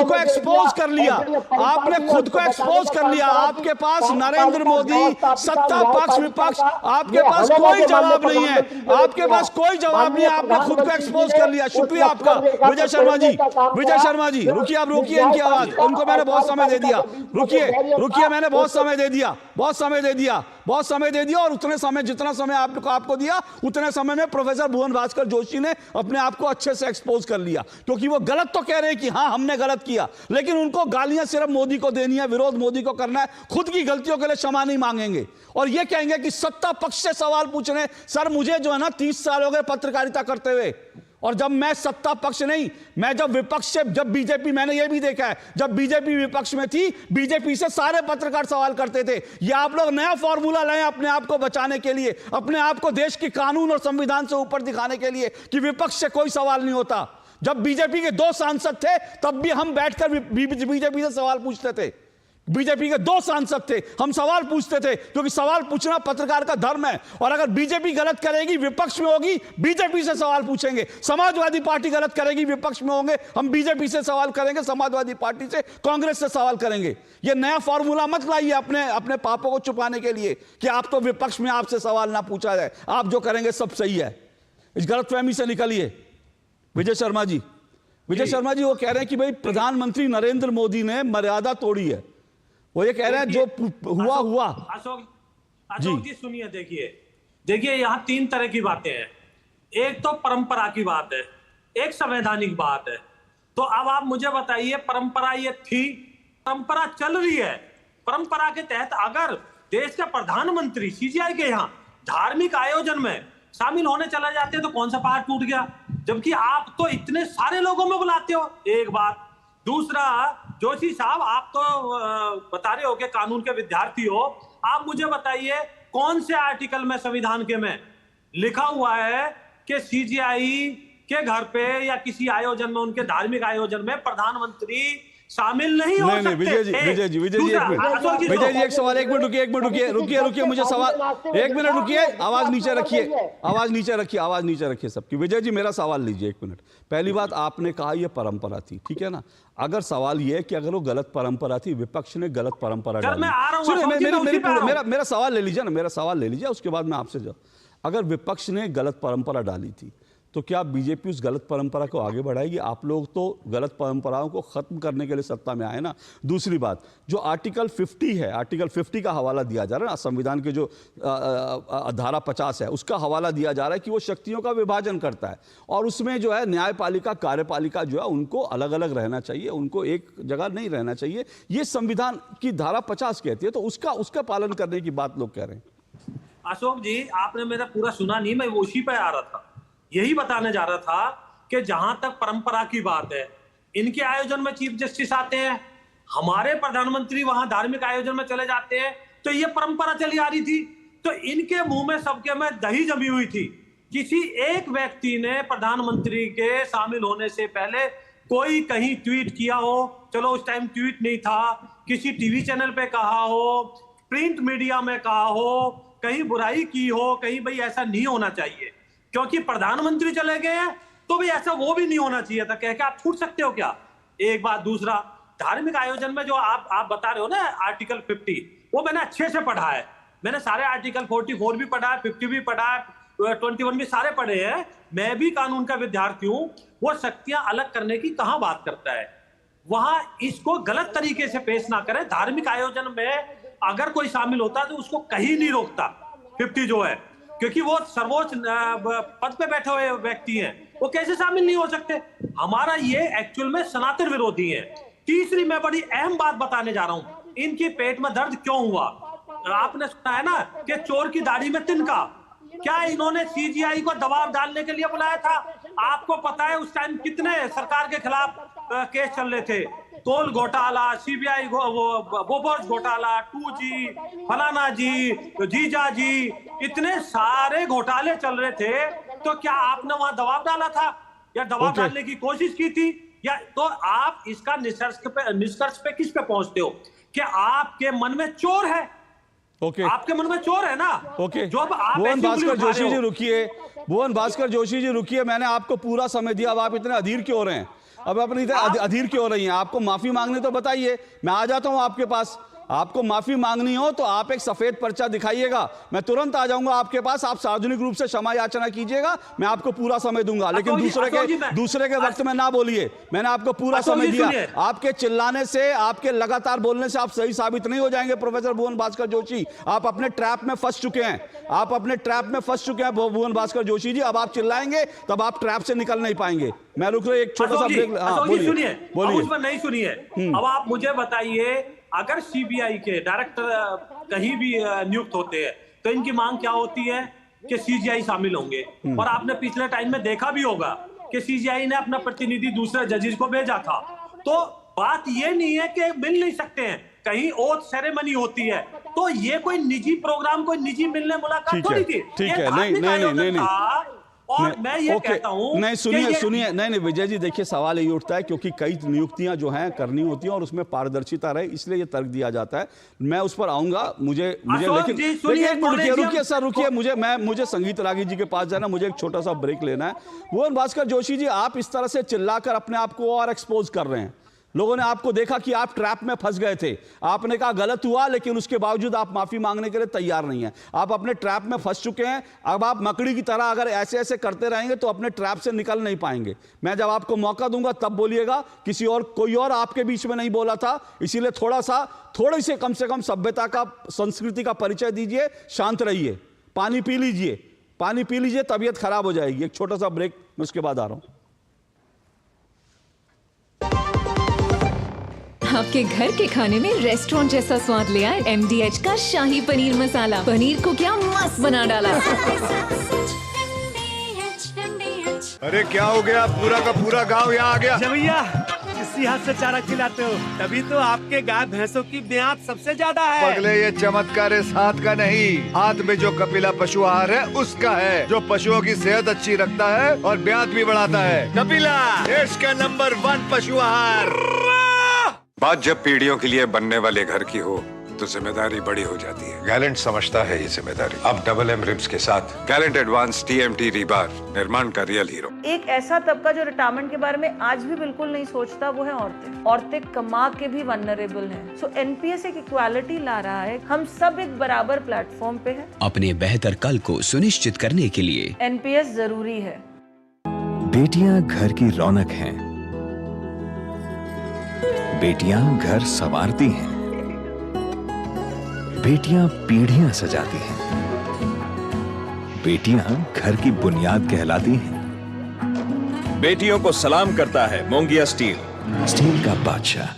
को एक्सपोज कर लिया, आपके पास नरेंद्र मोदी, सत्ता पक्ष विपक्ष, आपके पास कोई जवाब नहीं है, आपके पास कोई जवाब नहीं है, आपने खुद को एक्सपोज कर लिया। शुक्रिया आपका। विजय शर्मा जी रुकिए, आप रोकिए इनकी आवाज, उनको मैंने बहुत समय दे दिया। रुकिए, मैंने बहुत समय दे दिया और उतने समय, जितना समय आपको दिया, उतने समय में प्रोफेसर भुवन भास्कर जोशी ने अपने आप को अच्छे से एक्सपोज कर लिया। क्योंकि वो गलत तो कह रहे हैं कि हाँ हमने गलत किया, लेकिन उनको गालियां सिर्फ मोदी को देनी है, विरोध मोदी को करना है, खुद की गलतियों के लिए क्षमा नहीं मांगेंगे। और ये कहेंगे कि सत्ता पक्ष से सवाल पूछ रहे हैं। सर, मुझे जो है ना 30 साल हो गए पत्रकारिता करते हुए, और जब मैं सत्ता पक्ष नहीं, मैं जब विपक्ष से, जब बीजेपी, मैंने ये भी देखा है, जब बीजेपी विपक्ष में थी, बीजेपी से सारे पत्रकार सवाल करते थे। ये आप लोग नया फॉर्मूला लाए अपने आप को बचाने के लिए, अपने आप को देश के कानून और संविधान से ऊपर दिखाने के लिए कि विपक्ष से कोई सवाल नहीं होता। जब बीजेपी के 2 सांसद थे तब भी हम बैठकर बीजेपी से सवाल पूछते थे। बीजेपी के 2 सांसद थे, हम सवाल पूछते थे, क्योंकि सवाल पूछना पत्रकार का धर्म है। और अगर बीजेपी गलत करेगी, विपक्ष में होगी, बीजेपी से सवाल पूछेंगे। समाजवादी पार्टी गलत करेगी, विपक्ष में होंगे, हम बीजेपी से सवाल करेंगे, समाजवादी पार्टी से, कांग्रेस से सवाल करेंगे। ये नया फॉर्मूला मत लाइए अपने पापों को छुपाने के लिए कि आप तो विपक्ष में, आपसे सवाल ना पूछा जाए, आप जो करेंगे सब सही है। इस गलतफहमी से निकलिए। विजय शर्मा जी वो कह रहे हैं कि भाई प्रधानमंत्री नरेंद्र मोदी ने मर्यादा तोड़ी है। वो ये कह रहे हैं जो हुआ। अशोक जी सुनिए, देखिए यहाँ 3 तरह की बातें हैं। एक तो परंपरा की बात है, एक संवैधानिक बात है। तो अब आप मुझे बताइए, परंपरा ये थी, परंपरा चल रही है, परंपरा के तहत अगर देश के प्रधानमंत्री सीजीआई के यहाँ धार्मिक आयोजन में शामिल होने चले जाते हैं तो कौन सा पहाड़ टूट गया? जबकि आप तो इतने सारे लोगों में बुलाते हो, एक बात। दूसरा, जोशी साहब, आप तो बता रहे हो कि कानून के विद्यार्थी हो, आप मुझे बताइए कौन से आर्टिकल में, संविधान के में लिखा हुआ है कि सीजीआई के घर पे या किसी आयोजन में, उनके धार्मिक आयोजन में प्रधानमंत्री शामिल नहीं हो सकते? विजय जी एक सवाल, एक मिनट रुकिए, मुझे सवाल, एक मिनट रुकिए, आवाज नीचे रखिए सबकी। विजय जी मेरा सवाल लीजिए 1 मिनट। पहली बात, आपने कहा यह परंपरा थी, ठीक है ना? अगर सवाल यह है कि अगर वो गलत परंपरा थी, विपक्ष ने गलत परंपरा डाली, मेरा सवाल ले लीजिए ना, उसके बाद मैं आपसे जाऊं। अगर विपक्ष ने गलत परंपरा डाली थी तो क्या बीजेपी उस गलत परंपरा को आगे बढ़ाएगी? आप लोग तो गलत परंपराओं को खत्म करने के लिए सत्ता में आए ना। दूसरी बात, जो आर्टिकल 50 है, आर्टिकल 50 का हवाला दिया जा रहा है ना, संविधान के जो धारा 50 है, उसका हवाला दिया जा रहा है कि वो शक्तियों का विभाजन करता है और उसमें जो है न्यायपालिका, कार्यपालिका जो है उनको अलग अलग रहना चाहिए, उनको एक जगह नहीं रहना चाहिए। ये संविधान की धारा 50 कहती है, तो उसका पालन करने की बात लोग कह रहे हैं। अशोक जी, आपने मेरा पूरा सुना नहीं, मैं उसी पे आ रहा था, यही बताने जा रहा था कि जहां तक परंपरा की बात है, इनके आयोजन में चीफ जस्टिस आते हैं, हमारे प्रधानमंत्री वहां धार्मिक आयोजन में चले जाते हैं, तो ये परंपरा चली आ रही थी। तो इनके मुंह में सबके में दही जमी हुई थी। किसी एक व्यक्ति ने प्रधानमंत्री के शामिल होने से पहले कोई कहीं ट्वीट किया हो, चलो उस टाइम ट्वीट नहीं था, किसी टीवी चैनल पे कहा हो, प्रिंट मीडिया में कहा हो, कहीं बुराई की हो, कहीं भाई ऐसा नहीं होना चाहिए क्योंकि प्रधानमंत्री चले गए हैं, तो भी ऐसा वो भी नहीं होना चाहिए था, कह के आप छूट सकते हो क्या? एक बात। दूसरा, धार्मिक आयोजन में जो आप बता रहे हो ना आर्टिकल 50, वो मैंने अच्छे से पढ़ा है। मैंने सारे आर्टिकल 44 भी पढ़ा है, 50 भी पढ़ा है, 21 भी सारे पढ़े हैं। मैं भी कानून का विद्यार्थी हूं। वो शक्तियां अलग करने की कहां बात करता है? वहां इसको गलत तरीके से पेश ना करें। धार्मिक आयोजन में अगर कोई शामिल होता है तो उसको कहीं नहीं रोकता 50 जो है, क्योंकि वो सर्वोच्च पद पे बैठे हुए व्यक्ति हैं, वो कैसे शामिल नहीं हो सकते? हमारा ये एक्चुअल में सनातन विरोधी है। तीसरी मैं बड़ी अहम बात बताने जा रहा हूं, इनकी पेट में दर्द क्यों हुआ? आपने सुना है ना कि चोर की दाढ़ी में तिनका। क्या इन्होंने सीजीआई को दबाव डालने के लिए बुलाया था? आपको पता है उस टाइम कितने सरकार के खिलाफ केस चल रहे थे? तोल घोटाला, सीबीआई बोफोर्स घोटाला, 2G, फलाना जी, जीजा जी, इतने सारे घोटाले चल रहे थे। तो क्या आपने वहां दबाव डाला था या दबाव डालने की कोशिश की थी? या तो आप इसका निष्कर्ष पे किस पे पहुंचते हो कि आपके मन में चोर है? आपके मन में चोर है ना? जो अब आप भुवन भास्कर जोशी जी रुकिए, भुवन भास्कर जोशी जी रुकिए, मैंने आपको पूरा समय दिया, अब आप इतने अधीर क्यों हो रहे हैं? अब अपनी अधीर क्यों हो रही हैं? आपको माफी मांगनी तो बताइए, मैं आ जाता हूं आपके पास। आपको माफी मांगनी हो तो आप एक सफेद पर्चा दिखाइएगा, मैं तुरंत आ जाऊंगा आपके पास। आप सार्वजनिक रूप से क्षमा याचना कीजिएगा, मैं आपको पूरा समय दूंगा, लेकिन दूसरे के वक्त में ना बोलिए। मैंने आपको पूरा समय दिया। आपके चिल्लाने से, आपके लगातार बोलने से आप सही साबित नहीं हो जाएंगे प्रोफेसर भुवन भास्कर जोशी। आप अपने ट्रैप में फंस चुके हैं, भुवन भास्कर जोशी जी। अब आप चिल्लाएंगे तब आप ट्रैप से निकल नहीं पाएंगे। मैं रुक रहा, एक छोटा सा ब्रेक। बोलिए। नहीं सुनिए, अब आप मुझे बताइए, अगर सीबीआई के डायरेक्टर कहीं भी नियुक्त होते हैं तो इनकी मांग क्या होती है कि सीजीआई शामिल होंगे। और आपने पिछले टाइम में देखा भी होगा कि सीजीआई ने अपना प्रतिनिधि दूसरे जजेस को भेजा था। तो बात ये नहीं है कि मिल नहीं सकते हैं, कहीं ओथ सेरेमनी होती है, तो ये कोई निजी प्रोग्राम, कोई निजी मिलने मुलाकात थोड़ी थी। ठीक है, नहीं और मैं ये कहता हूं, नहीं सुनिए, नहीं विजय जी, देखिए सवाल ये उठता है क्योंकि कई नियुक्तियां जो हैं करनी होती हैं और उसमें पारदर्शिता रहे, इसलिए ये तर्क दिया जाता है। मैं उस पर आऊंगा, मुझे लेकिन एक मिनट रुकिए सर, रुकिए, मुझे संगीत रागी जी के पास जाना, मुझे एक छोटा सा ब्रेक लेना है। भुवन भास्कर जोशी जी, आप इस तरह से चिल्लाकर अपने आप को और एक्सपोज कर रहे हैं। लोगों ने आपको देखा कि आप ट्रैप में फंस गए थे, आपने कहा गलत हुआ, लेकिन उसके बावजूद आप माफी मांगने के लिए तैयार नहीं हैं। आप अपने ट्रैप में फंस चुके हैं। अब आप मकड़ी की तरह अगर ऐसे ऐसे करते रहेंगे तो अपने ट्रैप से निकल नहीं पाएंगे। मैं जब आपको मौका दूंगा तब बोलिएगा, कोई और आपके बीच में नहीं बोला था, इसीलिए थोड़ी से कम सभ्यता का, संस्कृति का परिचय दीजिए, शांत रहिए, पानी पी लीजिए, तबीयत खराब हो जाएगी। एक छोटा सा ब्रेक, मैं उसके बाद आ रहा हूं। आपके घर के खाने में रेस्टोरेंट जैसा स्वाद ले आए MDH का शाही पनीर मसाला। पनीर को क्या मस्त बना डाला। अरे क्या हो गया, पूरा का पूरा गांव यहाँ आ गया। भैया इसी हाथ से चारा खिलाते हो, तभी तो आपके गाय भैंसों की ब्याज सबसे ज्यादा है। पगले, ये चमत्कार इस हाथ का नहीं, हाथ में जो कपिला पशु आहार है उसका है, जो पशुओं की सेहत अच्छी रखता है और ब्याज भी बढ़ाता है। कपिला, देश का नंबर 1 पशु आहार। बात जब पीढ़ियों के लिए बनने वाले घर की हो तो जिम्मेदारी बड़ी हो जाती है। गैलेंट समझता है ये जिम्मेदारी। अब डबल M रिब्स के साथ गैलेंट एडवांस TMT रीबार, निर्माण का रियल हीरो। एक ऐसा तबका जो रिटायरमेंट के बारे में आज भी बिल्कुल नहीं सोचता, वो है औरतें कमा के भी वल्नरेबल हैं। सो NPS एक इक्वालिटी ला रहा है, हम सब एक बराबर प्लेटफॉर्म पे हैं। अपने बेहतर कल को सुनिश्चित करने के लिए NPS जरूरी है। बेटियां घर की रौनक हैं, बेटियां घर संवारती हैं, बेटियां पीढ़ियां सजाती हैं, बेटियां घर की बुनियाद कहलाती हैं। बेटियों को सलाम करता है मोंगिया स्टील का बादशाह।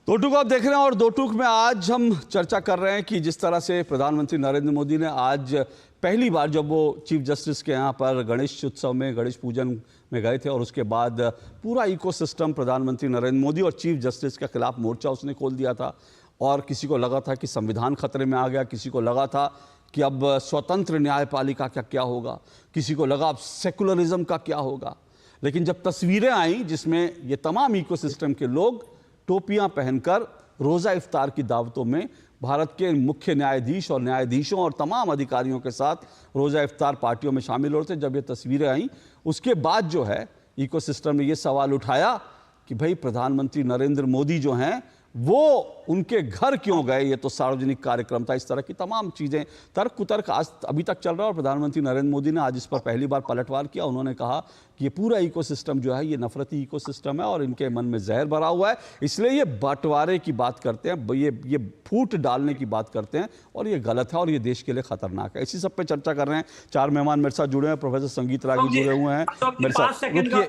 दो टूक आप देख रहे हैं और दो टूक में आज हम चर्चा कर रहे हैं कि जिस तरह से प्रधानमंत्री नरेंद्र मोदी ने आज पहली बार जब वो चीफ जस्टिस के यहाँ पर गणेश उत्सव में, गणेश पूजन में गए थे और उसके बाद पूरा इकोसिस्टम प्रधानमंत्री नरेंद्र मोदी और चीफ जस्टिस के खिलाफ मोर्चा उसने खोल दिया था। और किसी को लगा था कि संविधान खतरे में आ गया, किसी को लगा था कि अब स्वतंत्र न्यायपालिका का क्या होगा, किसी को लगा अब सेकुलरिज्म का क्या होगा। लेकिन जब तस्वीरें आई जिसमें ये तमाम इकोसिस्टम के लोग टोपियां पहनकर रोज़ा इफ्तार की दावतों में भारत के मुख्य न्यायाधीश और न्यायाधीशों और तमाम अधिकारियों के साथ रोज़ा इफ्तार पार्टियों में शामिल हो रहे थे, जब ये तस्वीरें आई उसके बाद जो है इकोसिस्टम ने ये सवाल उठाया कि भाई प्रधानमंत्री नरेंद्र मोदी जो हैं वो उनके घर क्यों गए, ये तो सार्वजनिक कार्यक्रम था। इस तरह की तमाम चीज़ें, तर्क कुतर्क आज अभी तक चल रहा है और प्रधानमंत्री नरेंद्र मोदी ने आज इस पर पहली बार पलटवार किया। उन्होंने कहा कि ये पूरा इकोसिस्टम जो है ये नफरती इकोसिस्टम है और इनके मन में जहर भरा हुआ है, इसलिए ये बंटवारे की बात करते हैं, ये फूट डालने की बात करते हैं और ये गलत है और ये देश के लिए खतरनाक है। इसी सब पे चर्चा कर रहे हैं। 4 मेहमान मेरे साथ जुड़े हैं। प्रोफेसर संगीत रागी जुड़े हुए हैं मेरे साथ। रुकिए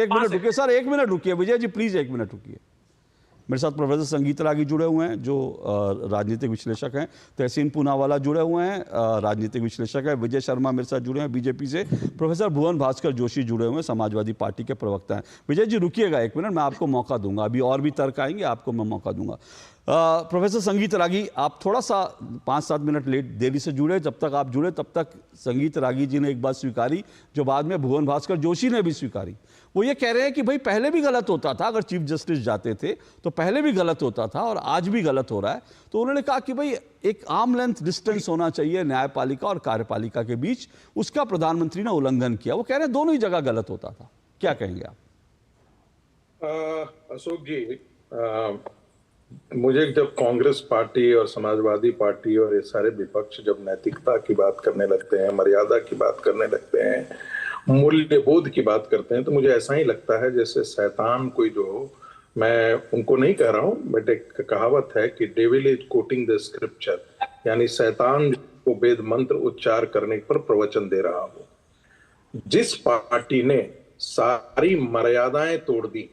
एक मिनट रुकिए सर, 1 मिनट रुकिए विजय जी, प्लीज 1 मिनट रुकिए। मेरे साथ प्रोफेसर संगीत रागी जुड़े हुए हैं जो राजनीतिक विश्लेषक हैं, तहसीन पूनावाला जुड़े हुए हैं राजनीतिक विश्लेषक हैं, विजय शर्मा मेरे साथ जुड़े हैं बीजेपी से, प्रोफेसर भुवन भास्कर जोशी जुड़े हुए हैं समाजवादी पार्टी के प्रवक्ता हैं। विजय जी रुकिएगा 1 मिनट, मैं आपको मौका दूंगा, अभी और भी तर्क आएंगे, आपको मैं मौका दूंगा। प्रोफेसर संगीत रागी, आप थोड़ा सा 5-7 मिनट देरी से जुड़े, जब तक आप जुड़े तब तक संगीत रागी जी ने एक बात स्वीकारी जो बाद में भुवन भास्कर जोशी ने भी स्वीकारी। वो ये कह रहे हैं कि भाई पहले भी गलत होता था, अगर चीफ जस्टिस जाते थे तो पहले भी गलत होता था और आज भी गलत हो रहा है। तो उन्होंने कहा कि भाई एक आर्म लेंथ डिस्टेंस होना चाहिए न्यायपालिका और कार्यपालिका के बीच, उसका प्रधानमंत्री ने उल्लंघन किया। वो कह रहे हैं दोनों ही जगह गलत होता था। क्या कहेंगे आप? अशोक जी, मुझे जब कांग्रेस पार्टी और समाजवादी पार्टी और ये सारे विपक्ष जब नैतिकता की बात करने लगते हैं, मर्यादा की बात करने लगते हैं, मूल्यबोध की बात करते हैं, तो मुझे ऐसा ही लगता है जैसे शैतान कोई जो, मैं उनको नहीं कह रहा हूँ, बट एक कहावत है कि devil is coating the scripture, यानी शैतान को वेद मंत्र उच्चार करने पर प्रवचन दे रहा हो। जिस पार्टी ने सारी मर्यादाएं तोड़ दी,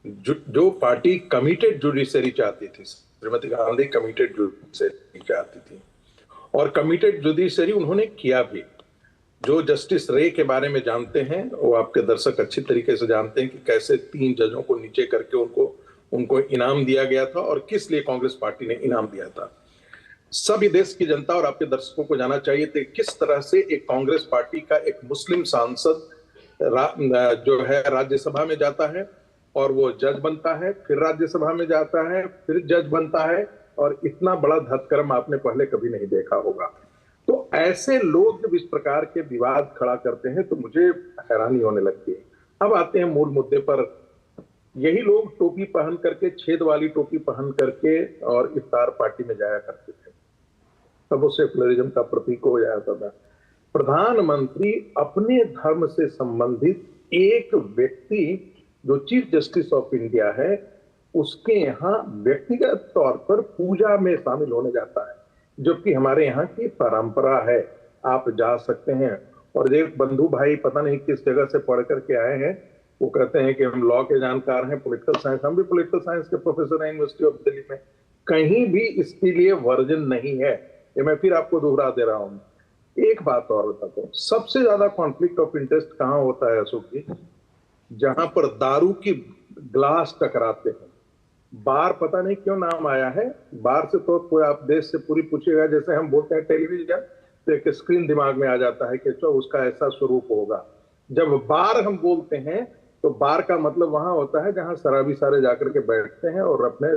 जो पार्टी कमिटेड जुडिशरी चाहती थी, श्रीमती गांधी कमिटेड जुडिशरी चाहती थी, और कमिटेड जुडिशरी उन्होंने किया भी। जो जस्टिस रे के बारे में जानते हैं वो आपके दर्शक अच्छी तरीके से जानते हैं कि कैसे 3 जजों को नीचे करके उनको इनाम दिया गया था और किस लिए कांग्रेस पार्टी ने इनाम दिया था। सभी देश की जनता और आपके दर्शकों को जानना चाहिए कि किस तरह से एक कांग्रेस पार्टी का एक मुस्लिम सांसद जो है राज्यसभा में जाता है और वो जज बनता है, फिर राज्यसभा में जाता है, फिर जज बनता है, और इतना बड़ा धतकर्म आपने पहले कभी नहीं देखा होगा। तो ऐसे लोग जब इस प्रकार के विवाद खड़ा करते हैं तो मुझे हैरानी होने लगती है। अब आते हैं मूल मुद्दे पर। यही लोग टोपी पहन करके, छेद वाली टोपी पहन करके और इफ्तार पार्टी में जाया करते थे, तब वो सेकुलरिज्म का प्रतीक हो जाता था। प्रधानमंत्री अपने धर्म से संबंधित एक व्यक्ति जो चीफ जस्टिस ऑफ इंडिया है उसके यहाँ व्यक्तिगत तौर पर पूजा में शामिल होने जाता है, जबकि हमारे यहाँ की परंपरा है आप जा सकते हैं। और एक बंधु भाई पता नहीं किस जगह से पढ़ करके आए हैं, वो कहते हैं कि हम लॉ के जानकार हैं, पॉलिटिकल साइंस, हम भी पॉलिटिकल साइंस के प्रोफेसर हैं यूनिवर्सिटी ऑफ दिल्ली में। कहीं भी इसके लिए वर्जन नहीं है, ये मैं फिर आपको दोहरा दे रहा हूँ। एक बात और बताता हूँ, सबसे ज्यादा कॉन्फ्लिक्ट ऑफ इंटरेस्ट कहाँ होता है अशोक जी? जहां पर दारू की ग्लास टकराते हैं। बार पता नहीं क्यों नाम आया है, बार से तो कोई आप देश से पूरी पूछेगा, जैसे हम बोलते हैं टेलीविजन, तो एक स्क्रीन दिमाग में आ जाता है कि तो उसका ऐसा स्वरूप होगा। जब बार हम बोलते हैं तो बार का मतलब वहां होता है जहां शराबी सारे जाकर के बैठते हैं और अपने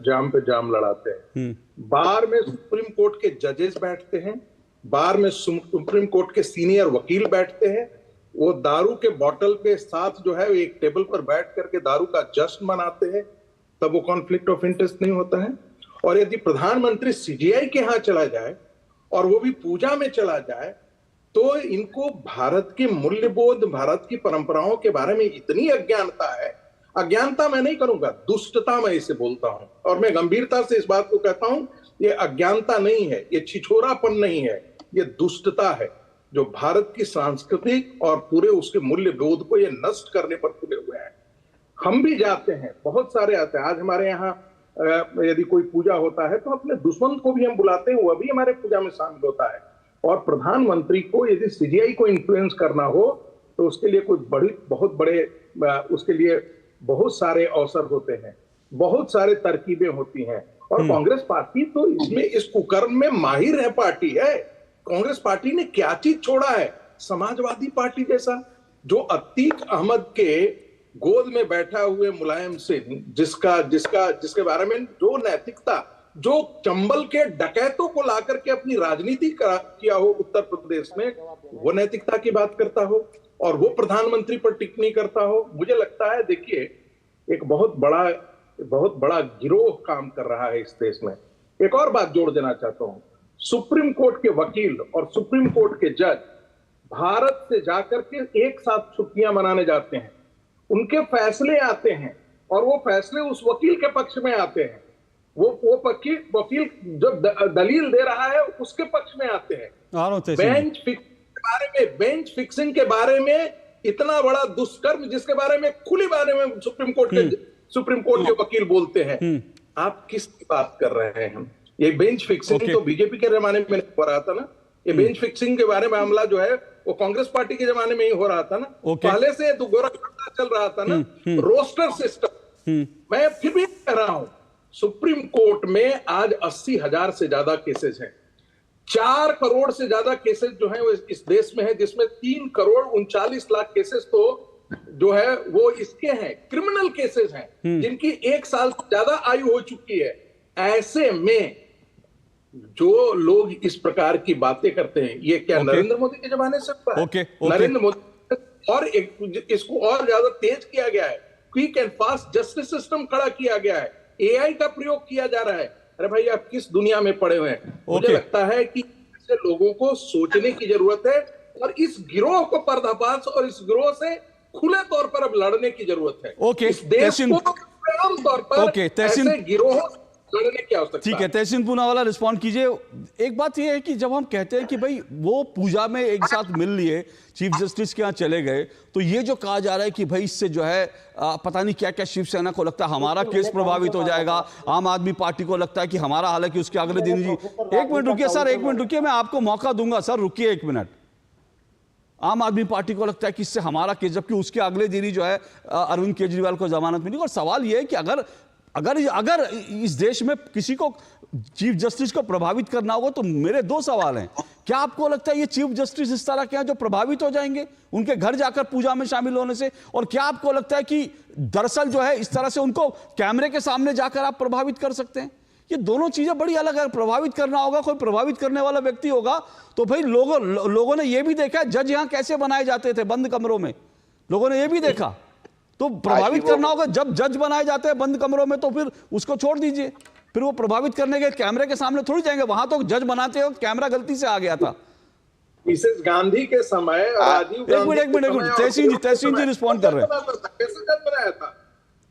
जाम पे जाम लड़ाते हैं। बार में सुप्रीम कोर्ट के जजेस बैठते हैं, बार में सुप्रीम कोर्ट के सीनियर वकील बैठते हैं। वो दारू के बोतल के साथ जो है एक टेबल पर बैठ करके दारू का जश्न मनाते हैं, तब वो कॉन्फ्लिक्ट ऑफ इंटरेस्ट नहीं होता है। और यदि प्रधानमंत्री सीजीआई के यहाँ चला जाए और वो भी पूजा में चला जाए तो इनको भारत के मूल्यबोध, भारत की परंपराओं के बारे में इतनी अज्ञानता है। अज्ञानता मैं नहीं करूंगा, दुष्टता मैं इसे बोलता हूं, और मैं गंभीरता से इस बात को कहता हूं, ये अज्ञानता नहीं है, ये छिछोरापन नहीं है, ये दुष्टता है जो भारत की सांस्कृतिक और पूरे उसके मूल्यबोध को ये नष्ट करने पर तुले हुए हैं। हम भी जाते हैं, बहुत सारे आते हैं। आज हमारे यहाँ यदि कोई पूजा होता है तो अपने दुश्मन को भी हम बुलाते हैं, वह भी हमारे पूजा में शामिल होता है। और प्रधानमंत्री को यदि सीजीआई को इन्फ्लुएंस करना हो तो उसके लिए कोई बहुत बड़े उसके लिए बहुत सारे अवसर होते हैं, बहुत सारे तरकीबें होती हैं। और कांग्रेस पार्टी तो इसमें इस कुकर्म में माहिर है, पार्टी है। कांग्रेस पार्टी ने क्या चीज छोड़ा है? समाजवादी पार्टी जैसा, जो अतीक अहमद के गोद में बैठा हुए मुलायम सिंह, जिसके बारे में जो नैतिकता, जो चंबल के डकैतों को ला करके अपनी राजनीति किया हो उत्तर प्रदेश में, वो नैतिकता की बात करता हो और वो प्रधानमंत्री पर टिप्पणी करता हो। मुझे लगता है, देखिए, एक बहुत बड़ा गिरोह काम कर रहा है इस देश में। एक और बात जोड़ देना चाहता हूं, सुप्रीम कोर्ट के वकील और सुप्रीम कोर्ट के जज भारत से जाकर के एक साथ छुट्टियां मनाने जाते हैं, उनके फैसले आते हैं और वो फैसले उस वकील के पक्ष में आते हैं। वो वकील जो दलील दे रहा है उसके पक्ष में आते हैं। बेंच फिक्सिंग के बारे में इतना बड़ा दुष्कर्म, जिसके बारे में खुली बारे में सुप्रीम कोर्ट के वकील बोलते हैं। आप किसकी बात कर रहे हैं? ये बेंच फिक्सिंग तो बीजेपी के जमाने में हो रहा था ना। ये बेंच फिक्सिंग के बारे में मामला जो है वो कांग्रेस पार्टी के जमाने में ही हो रहा था ना। पहले से तो गोरखपुर चल रहा था ना, रोस्टर सिस्टम। मैं फिर भी कह रहा हूं, सुप्रीम कोर्ट में आज 80,000 से ज्यादा केसेस हैं। 4 करोड़ से ज्यादा केसेस जो हैं वो इस देश में है, जिसमें 3 करोड़ 39 लाख केसेस तो जो है वो इसके हैं, क्रिमिनल केसेस हैं, जिनकी 1 साल से ज्यादा आयु हो चुकी है। ऐसे में जो लोग इस प्रकार की बातें करते हैं, ये क्या नरेंद्र मोदी के जमाने से हुआ है? नरेंद्र मोदी और इसको और ज्यादा तेज किया गया है, quick and fast justice system खड़ा किया गया है, एआई का प्रयोग किया जा रहा है। अरे भाई, आप किस दुनिया में पड़े हुए हैं? मुझे लगता है कि ऐसे लोगों को सोचने की जरूरत है और इस गिरोह को पर्दाफाश और इस गिरोह से खुले तौर पर अब लड़ने की जरूरत है। इस देश को आम तौर पर ऐसे गिरोह लड़ने की आवश्यकता। ठीक है, तहसीन पूनावाला रिस्पॉन्ड कीजिए। एक बात यह है कि जब हम कहते हैं कि भाई वो पूजा में एक साथ मिल लिए, चीफ जस्टिस के यहाँ चले गए, तो ये जो कहा जा रहा है कि भाई इससे जो है पता नहीं क्या क्या शिवसेना को लगता है हमारा केस प्रभावित हो जाएगा, आम आदमी पार्टी को लगता है कि हमारा, हालांकि उसके अगले दिन जी, एक मिनट रुकिए सर, एक मिनट रुकिए, मैं आपको मौका दूंगा सर, रुकिए एक मिनट। आम आदमी पार्टी को लगता है कि इससे हमारा केस, जबकि उसके अगले दिन ही जो है अरविंद केजरीवाल को जमानत मिली। और सवाल यह है कि अगर इस देश में किसी को चीफ जस्टिस को प्रभावित करना होगा तो मेरे दो सवाल हैं। क्या आपको लगता है ये चीफ जस्टिस इस तरह के हैं जो प्रभावित हो जाएंगे उनके घर जाकर पूजा में शामिल होने से? और क्या आपको लगता है कि दरअसल जो है इस तरह से उनको कैमरे के सामने जाकर आप प्रभावित कर सकते हैं? ये दोनों चीजें बड़ी अलग है। प्रभावित करना होगा, कोई प्रभावित करने वाला व्यक्ति होगा तो भाई लोगों ने यह भी देखा जज यहां कैसे बनाए जाते थे बंद कमरों में, लोगों ने यह भी देखा। तो प्रभावित करना होगा, जब जज बनाए जाते हैं बंद कमरों में तो फिर उसको छोड़ दीजिए, फिर वो प्रभावित करने के कैमरे के सामने थोड़ी जाएंगे। वहां तो जज बनाते हो कैमरा गलती से आ गया था। मिसेस गांधी के समय, राजीव गांधी, एक मिनट तहसीन जी रिस्पॉन्ड कर रहे हैं।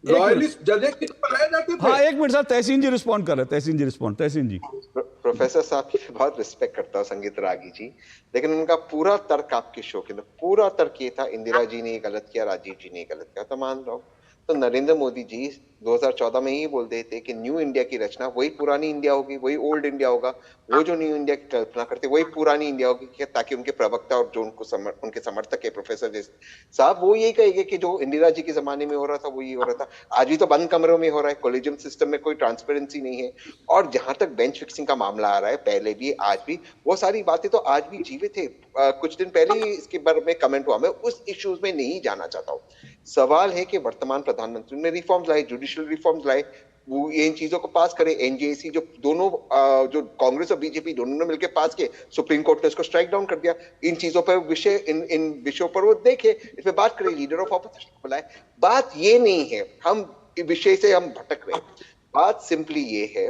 रॉयलिस्ट जजेस की बनाए जाते थे। हाँ, एक मिनट सर, तहसीन जी रिस्पॉन्ड कर रहे हैं। तहसीन जी। प्रोफेसर साहब की बहुत रिस्पेक्ट करता हूँ संगीत रागी जी, लेकिन उनका पूरा तर्क आपके शो के अंदर, पूरा तर्क ये था इंदिरा जी ने ये गलत किया, राजीव जी ने ये गलत किया, तो मान रहा हूँ। तो नरेंद्र मोदी जी 2014 में ही बोल देते थे कि न्यू इंडिया की रचना वही पुरानी इंडिया होगी, वही ओल्ड इंडिया होगा, वो जो न्यू इंडिया की कल्पना करते वही पुरानी इंडिया होगी, ताकि उनके प्रवक्ता और जो उनके समर्थक है प्रोफेसर साहब वो यही कहेंगे कि जो इंदिरा जी के जमाने में हो रहा था वो ये हो रहा था। आज भी तो बंद कमरों में हो रहा है, कोलिजियम सिस्टम में कोई ट्रांसपेरेंसी नहीं है। और जहां तक बेंच फिक्सिंग का मामला आ रहा है, पहले भी आज भी वो सारी बातें तो आज भी जीवित है। कुछ दिन पहले ही इसके बारे में कमेंट हुआ, मैं उस इश्यूज में नहीं जाना चाहता हूँ। सवाल है कि वर्तमान प्रधानमंत्री ने रिफॉर्म्स लाए, जुडिशियल रिफॉर्म्स लाए, वो इन चीजों को पास करे। एनजेसी जो दोनों जो कांग्रेस और बीजेपी दोनों ने मिलकर पास किए, सुप्रीम कोर्ट ने उसको स्ट्राइक डाउन कर दिया। इन चीजों पर इन विषयों पर वो देखे, इस पे बात करे, लीडर ऑफ ऑपोजिशन को बुलाए। बात ये नहीं है हम विषय से हम भटक रहे हैं, बात सिंपली ये है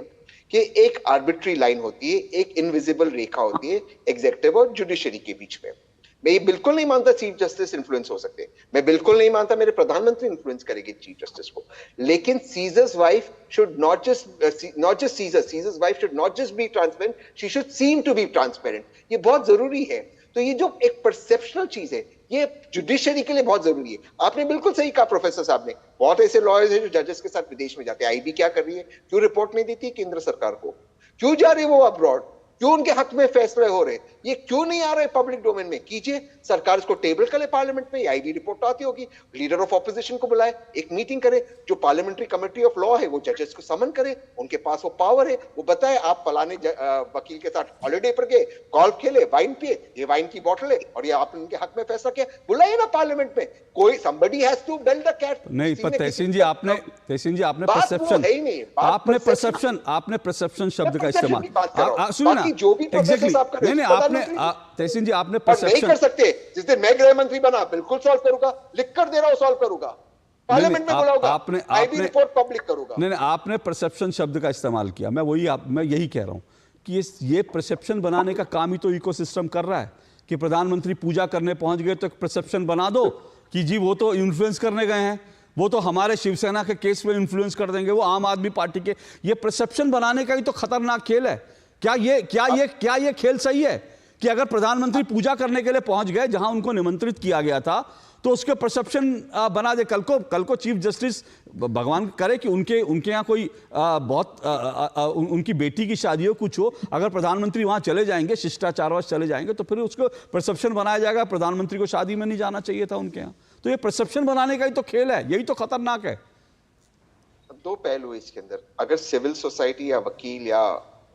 कि एक आर्बिट्री लाइन होती है, एक इनविजिबल रेखा होती है एग्जीक्यूटिव और जुडिशरी के बीच में। मैं ये बिल्कुल नहीं मानता चीफ जस्टिस इन्फ्लुएंस हो सकते, मैं बिल्कुल नहीं मानता मेरे प्रधानमंत्री इन्फ्लुएंस करेंगे चीफ जस्टिस को, लेकिन Caesar's wife should not just Caesar's wife should not just be transparent, she should seem to be transparent. ये बहुत जरूरी है। तो ये जो एक परसेप्शनल चीज है, ये जुडिशरी के लिए बहुत जरूरी है। आपने बिल्कुल सही कहा प्रोफेसर साहब ने, बहुत ऐसे लॉयर्स हैं जो जजेस के साथ विदेश में जाते हैं। आईबी क्या कर रही है, क्यों रिपोर्ट नहीं देती केंद्र सरकार को, क्यों जा रहे वो अब्रॉड, क्यों उनके हक में फैसले हो रहे, ये क्यों नहीं आ रहे पब्लिक डोमेन में? कीजिए, सरकार इसको टेबल करे पार्लियामेंट में, आईबी रिपोर्ट आती होगी, लीडर ऑफ ऑपोजिशन को बुलाए, एक मीटिंग करे, जो पार्लियामेंट्री कमेटी ऑफ लॉ है वो जजेस को समन करे, उनके पास वो पावर है, वो बताए आप फलाने वकील के साथ हॉलिडे पर गए, गोल्फ खेले, वाइन पिए, ये वाइन की बोतल है और ये आपने उनके हक में फैसला किया, बुलाइए ना पार्लियामेंट में। कोई somebody has to bell the cat। नहीं, पर तहसीन जी आपने परसेप्शन शब्द का इस्तेमाल सुनिए ना, जो भी एग्जैक्टली नहीं आपने तहसीन जी आपने परसेप्शन नहीं कर सकते। जिस दिन मैं गृह मंत्री बना बिल्कुल सॉल्व करूंगा, लिख कर दे रहा हूं सॉल्व करूंगा, पार्लियामेंट में बुलाऊंगा, आईबी रिपोर्ट पब्लिक करूंगा। नहीं आपने परसेप्शन शब्द का इस्तेमाल किया, मैं यही कह रहा हूं कि ये परसेप्शन बनाने का काम ही तो इकोसिस्टम कर रहा है कि प्रधानमंत्री पूजा करने पहुंच गए तो परसेप्शन बना दो कि जी वो तो इन्फ्लुएंस करने गए हैं, वो तो हमारे शिवसेना के केस में इन्फ्लुएंस कर देंगे, वो आम आदमी पार्टी के। ये परसेप्शन बनाने का ही तो खतरनाक खेल है। क्या ये खेल सही है कि अगर प्रधानमंत्री पूजा करने के लिए पहुंच गए जहां उनको निमंत्रित किया गया था तो उसके परसेप्शन बना दे? कल को चीफ जस्टिस भगवान करे कि उनके यहाँ कोई उनकी बेटी की शादी हो, कुछ हो, अगर प्रधानमंत्री वहां चले जाएंगे, शिष्टाचारवश चले जाएंगे तो फिर उसको परसेप्शन बनाया जाएगा प्रधानमंत्री को शादी में नहीं जाना चाहिए था उनके यहाँ। तो ये परसेप्शन बनाने का ही तो खेल है, यही तो खतरनाक है। दो पहलू इसके अंदर, अगर सिविल सोसाइटी या वकील या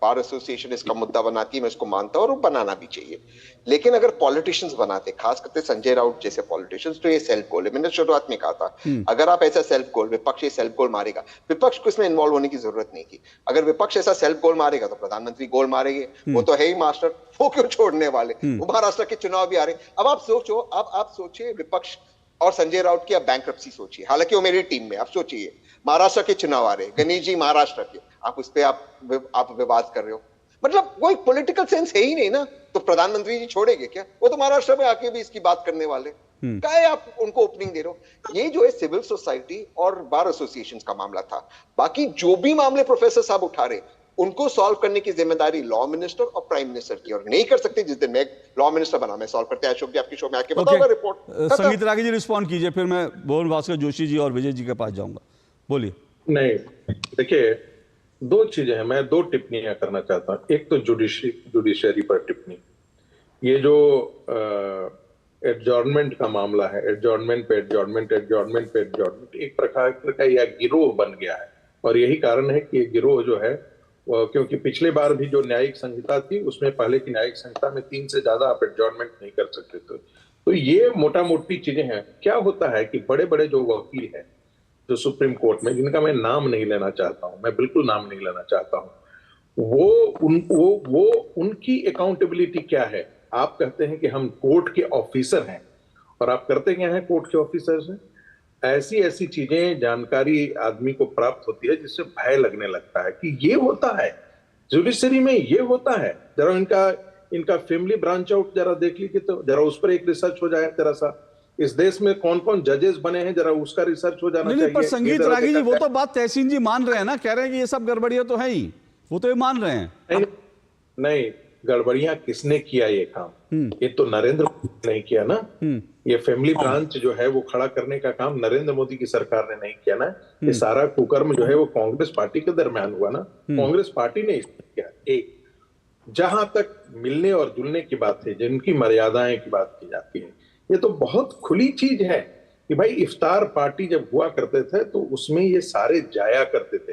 बार एसोसिएशन इसका मुद्दा बनाती है, मैं इसको मानता हूं और बनाना भी चाहिए, लेकिन अगर पॉलिटिशियंस बनाते, खास करके संजय राउत जैसे पॉलिटिशियंस, तो ये सेल्फ गोल है। मैंने शुरुआत में कहा था अगर आप ऐसा सेल्फ गोल, विपक्ष ये सेल्फ गोल मारेगा, विपक्ष को इसमें इन्वॉल्व होने की जरूरत नहीं थी। अगर विपक्ष ऐसा सेल्फ गोल मारेगा तो प्रधानमंत्री गोल मारेंगे, वो तो है ही मास्टर, वो क्यों छोड़ने वाले। वो महाराष्ट्र के चुनाव भी आ रहे। अब आप सोचो, आप सोचिए विपक्ष और संजय राउत की आप बैंक्रप्सी सोचिए, हालांकि वो मेरी टीम में, आप सोचिए महाराष्ट्र के चुनाव आ रहे, गणेश जी महाराष्ट्र के, आप उस पे आप विवाद कर रहे हो, मतलब कोई पॉलिटिकल सेंस है ही नहीं ना। तो प्रधानमंत्री जी छोड़ेंगे क्या? वो तो महाराष्ट्र में आके भी इसकी बात करने वाले, क्या आप उनको ओपनिंग दे रहे हो? ये जो है सिविल सोसाइटी और बार एसोसिएशन का मामला था। बाकी जो भी मामले प्रोफेसर साहब उठा रहे उनको सॉल्व करने की जिम्मेदारी लॉ मिनिस्टर और प्राइम मिनिस्टर की, और नहीं कर सकते। जिस दिन मैं लॉ मिनिस्टर बना मैं सॉल्व करते हैं। अशोक जी आपकी शो में आके बताऊंगा रिपोर्ट। संगीत रागी जी रिस्पॉन्ड कीजिए, फिर मैं भुवन भास्कर जोशी जी और विजय जी के पास जाऊंगा। बोलिए। नहीं, देखिए दो चीजें हैं, मैं दो टिप्पणियां करना चाहता हूं। एक तो जुडिशरी पर टिप्पणी, ये जो एडजॉर्नमेंट का मामला है, एडजॉर्नमेंट पे एडजॉर्नमेंट, एडजॉर्नमेंट पे एडजॉर्नमेंट, एक प्रकार का यह गिरोह बन गया है। और यही कारण है कि ये गिरोह जो है, क्योंकि पिछले बार भी जो न्यायिक संहिता थी उसमें पहले की न्यायिक संहिता में 3 से ज्यादा आप एडजॉर्नमेंट नहीं कर सकते थे। तो ये मोटा मोटी चीजें हैं। क्या होता है कि बड़े बड़े जो वकील हैं जो सुप्रीम कोर्ट में, जिनका मैं नाम नहीं लेना चाहता हूं, मैं बिल्कुल नाम नहीं लेना चाहता हूं, वो उनकी अकाउंटेबिलिटी क्या है? आप कहते हैं कि हम कोर्ट के ऑफिसर हैं, और आप करते क्या हैं कोर्ट के ऑफिसर से? ऐसी ऐसी चीजें, जानकारी आदमी को प्राप्त होती है जिससे भय लगने लगता है कि ये होता है जुडिशरी में, ये होता है। जरा इनका फैमिली ब्रांच आउट जरा देख लीजिए, तो जरा उस पर एक रिसर्च हो जाए जरा सा। इस देश में कौन कौन जजेस बने हैं, जरा उसका रिसर्च हो जाना चाहिए। पर संगीत रागी जी, वो तो बात तहसीन जी मान रहे हैं ना, कह रहे हैं कि ये सब गड़बड़ियां तो है ही, वो तो ये मान रहे हैं। नहीं, गड़बड़ियां किसने किया ये काम? ये तो नरेंद्र मोदी ने नहीं किया ना। ये फैमिली ब्रांच जो है वो खड़ा करने का काम नरेंद्र मोदी की सरकार ने नहीं किया ना। ये सारा कुकर्म जो है वो कांग्रेस पार्टी के दरमियान हुआ ना। कांग्रेस पार्टी ने इसको किया। एक, जहां तक मिलने और जुलने की बात है, जिनकी मर्यादाएं की बात की जाती है, ये तो बहुत खुली चीज है कि भाई इफ्तार पार्टी जब हुआ करते थे तो उसमें ये सारे जाया करते थे,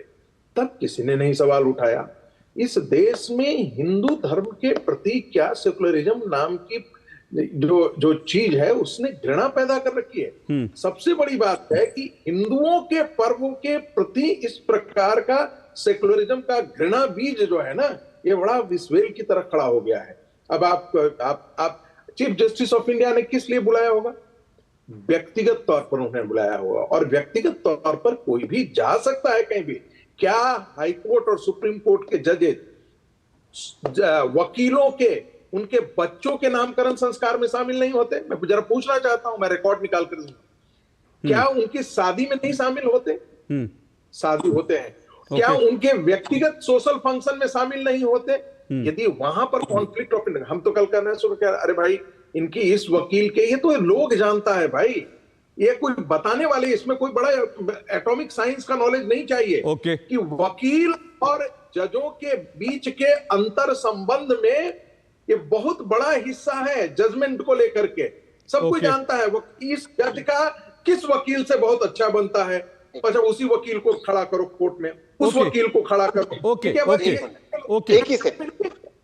तब किसी ने नहीं सवाल उठाया। इस देश में हिंदू धर्म के प्रति क्या सेकुलरिज्म नाम की जो चीज है उसने घृणा पैदा कर रखी है। सबसे बड़ी बात है कि हिंदुओं के पर्वों के प्रति इस प्रकार का सेकुलरिज्म का घृणा बीज जो है ना, ये बड़ा विस्वेल की तरह खड़ा हो गया है। अब आप चीफ जस्टिस ऑफ इंडिया ने किस लिए बुलाया होगा? व्यक्तिगत तौर पर उन्हें बुलाया होगा, और व्यक्तिगत तौर पर कोई भी जा सकता है कहीं भी। क्या हाई कोर्ट और सुप्रीम कोर्ट के जजेस वकीलों के, उनके बच्चों के नामकरण संस्कार में शामिल नहीं होते? मैं जरा पूछना चाहता हूं, मैं रिकॉर्ड निकाल कर दूंगा। क्या उनकी शादी में नहीं शामिल होते? शादी होते हैं। क्या उनके व्यक्तिगत सोशल फंक्शन में शामिल नहीं होते? यदि वहां पर कॉन्फ्लिक्ट ऑफ इंटरेस्ट, हम तो कल करना शुरू किया, अरे भाई इनकी इस वकील के, ये तो लोग जानता है भाई, ये कोई बताने वाले, इसमें कोई बड़ा एटॉमिक साइंस का नॉलेज नहीं चाहिए कि वकील और जजों के बीच के अंतर संबंध में ये बहुत बड़ा हिस्सा है जजमेंट को लेकर के। सब कोई जानता है वो इस जज का किस वकील से बहुत अच्छा बनता है, अच्छा उसी वकील को खड़ा करो कोर्ट में, उस वकील को खड़ा करो। ओके,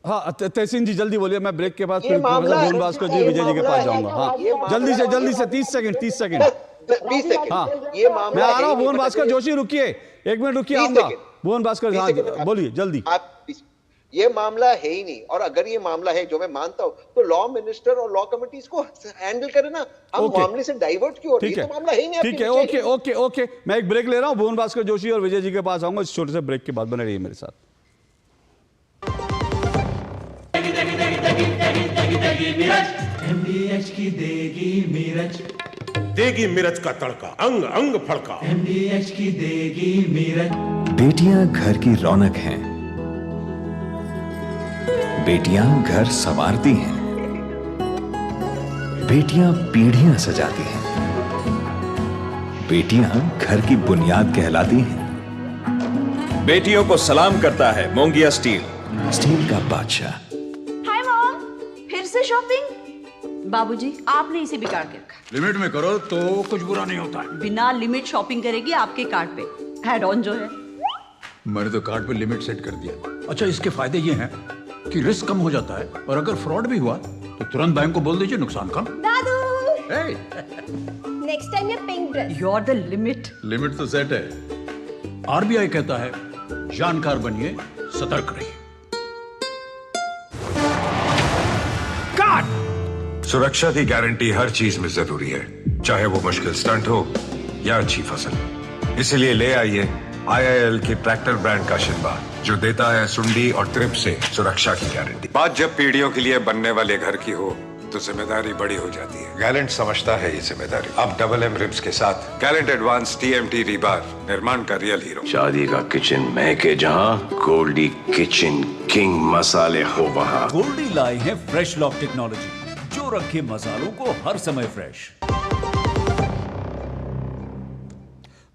हाँ तहसीन जी जल्दी बोलिए, मैं ब्रेक के बाद फिर भुवन भास्कर जी, विजय जी के पास जाऊंगा। हाँ जल्दी से 30 सेकंड। हाँ मैं आ रहा हूँ। भुवन भास्कर जोशी रुकिए, 1 मिनट रुकिए, आऊंगा। भुवन भास्कर, हाँ बोलिए जल्दी। ये मामला है ही नहीं, और अगर ये मामला है जो मैं मानता हूं, तो लॉ मिनिस्टर और लॉ कमिटी इसको हैंडल करे ना। हम मामले से डाइवर्ट क्यों हो रही है? तो मामला है ही नहीं। ठीक है, ओके मैं एक ब्रेक ले रहा हूं। भुवन भास्कर जोशी और विजय जी के पास आऊंगा इस छोटे से ब्रेक के बाद। बने रहिए मेरे साथ। MDH की देगी मिर्च का तड़का, अंग अंग फड़का। MDH की देगी मिर्च। बेटियां घर की रौनक हैं, बेटियां घर संवारती हैं, बेटियां पीढ़ियां सजाती हैं, बेटियां घर की बुनियाद कहलाती हैं। बेटियों को सलाम करता है मोंगिया स्टील, स्टील का बादशाह। हाय मॉम, फिर से शॉपिंग? बाबूजी आपने इसे बिगाड़ के रखा। लिमिट में करो तो कुछ बुरा नहीं होता है। बिना लिमिट शॉपिंग करेगी आपके कार्ड पे ऐड ऑन जो है। मैंने तो कार्ड पे लिमिट सेट कर दिया। अच्छा, इसके फायदे ये हैं कि रिस्क कम हो जाता है, और अगर फ्रॉड भी हुआ तो तुरंत बैंक को बोल दीजिए, नुकसान कम। दादू नेक्स्ट टाइम ये pink dress. You are the limit. Limit तो सेट है। आरबीआई कहता है जानकार बनिए, सतर्क रहिए। सुरक्षा की गारंटी हर चीज में जरूरी है, चाहे वो मुश्किल स्टंट हो या अच्छी फसल। इसलिए ले आइए IIL के ट्रैक्टर ब्रांड का शिनबा, जो देता है सुंडी और ट्रिप से सुरक्षा की गारंटी। बात जब पीढ़ियों के लिए बनने वाले घर की हो तो जिम्मेदारी बड़ी हो जाती है। गैलेंट समझता है ये जिम्मेदारी। अब डबल एम रिब्स के साथ गैलेंट एडवांस TMT रीबार, निर्माण का रियल हीरो। शादी का किचन महके जहां, गोल्डी किचन किंग मसाले हो वहां। गोल्डी लाए हैं फ्रेश लॉक टेक्नोलॉजी, जो रखे मसालों को हर समय फ्रेश।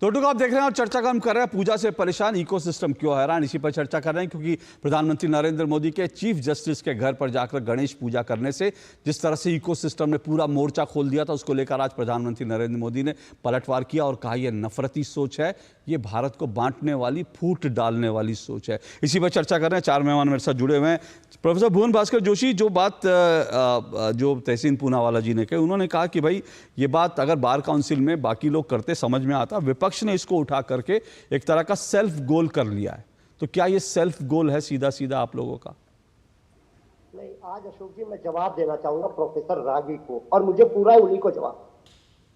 तो आप देख रहे हैं और चर्चा का हम कर रहे हैं, पूजा से परेशान इकोसिस्टम क्यों हैरान, इसी पर चर्चा कर रहे हैं। क्योंकि प्रधानमंत्री नरेंद्र मोदी के चीफ जस्टिस के घर पर जाकर गणेश पूजा करने से जिस तरह से इकोसिस्टम ने पूरा मोर्चा खोल दिया था, उसको लेकर आज प्रधानमंत्री नरेंद्र मोदी ने पलटवार किया और कहा यह नफरती सोच है, ये भारत को बांटने वाली, फूट डालने वाली सोच है। इसी पर चर्चा कर रहे हैं। 4 मेहमान मेरे साथ जुड़े हुए हैं। प्रोफेसर भुवन भास्कर जोशी, जो बात जो तहसीन पूनावाला जी ने कही, उन्होंने कहा कि भाई ये बात अगर बार काउंसिल में बाकी लोग करते समझ में आता, विपक्ष ने इसको उठा करके एक तरह का सेल्फ गोल कर लिया है। तो क्या ये सेल्फ गोल है सीधा सीधा आप लोगों का? नहीं, आज अशोक जी मैं जवाब देना चाहूंगा प्रोफेसर रागी को, और मुझे पूरा उन्हीं को जवाब,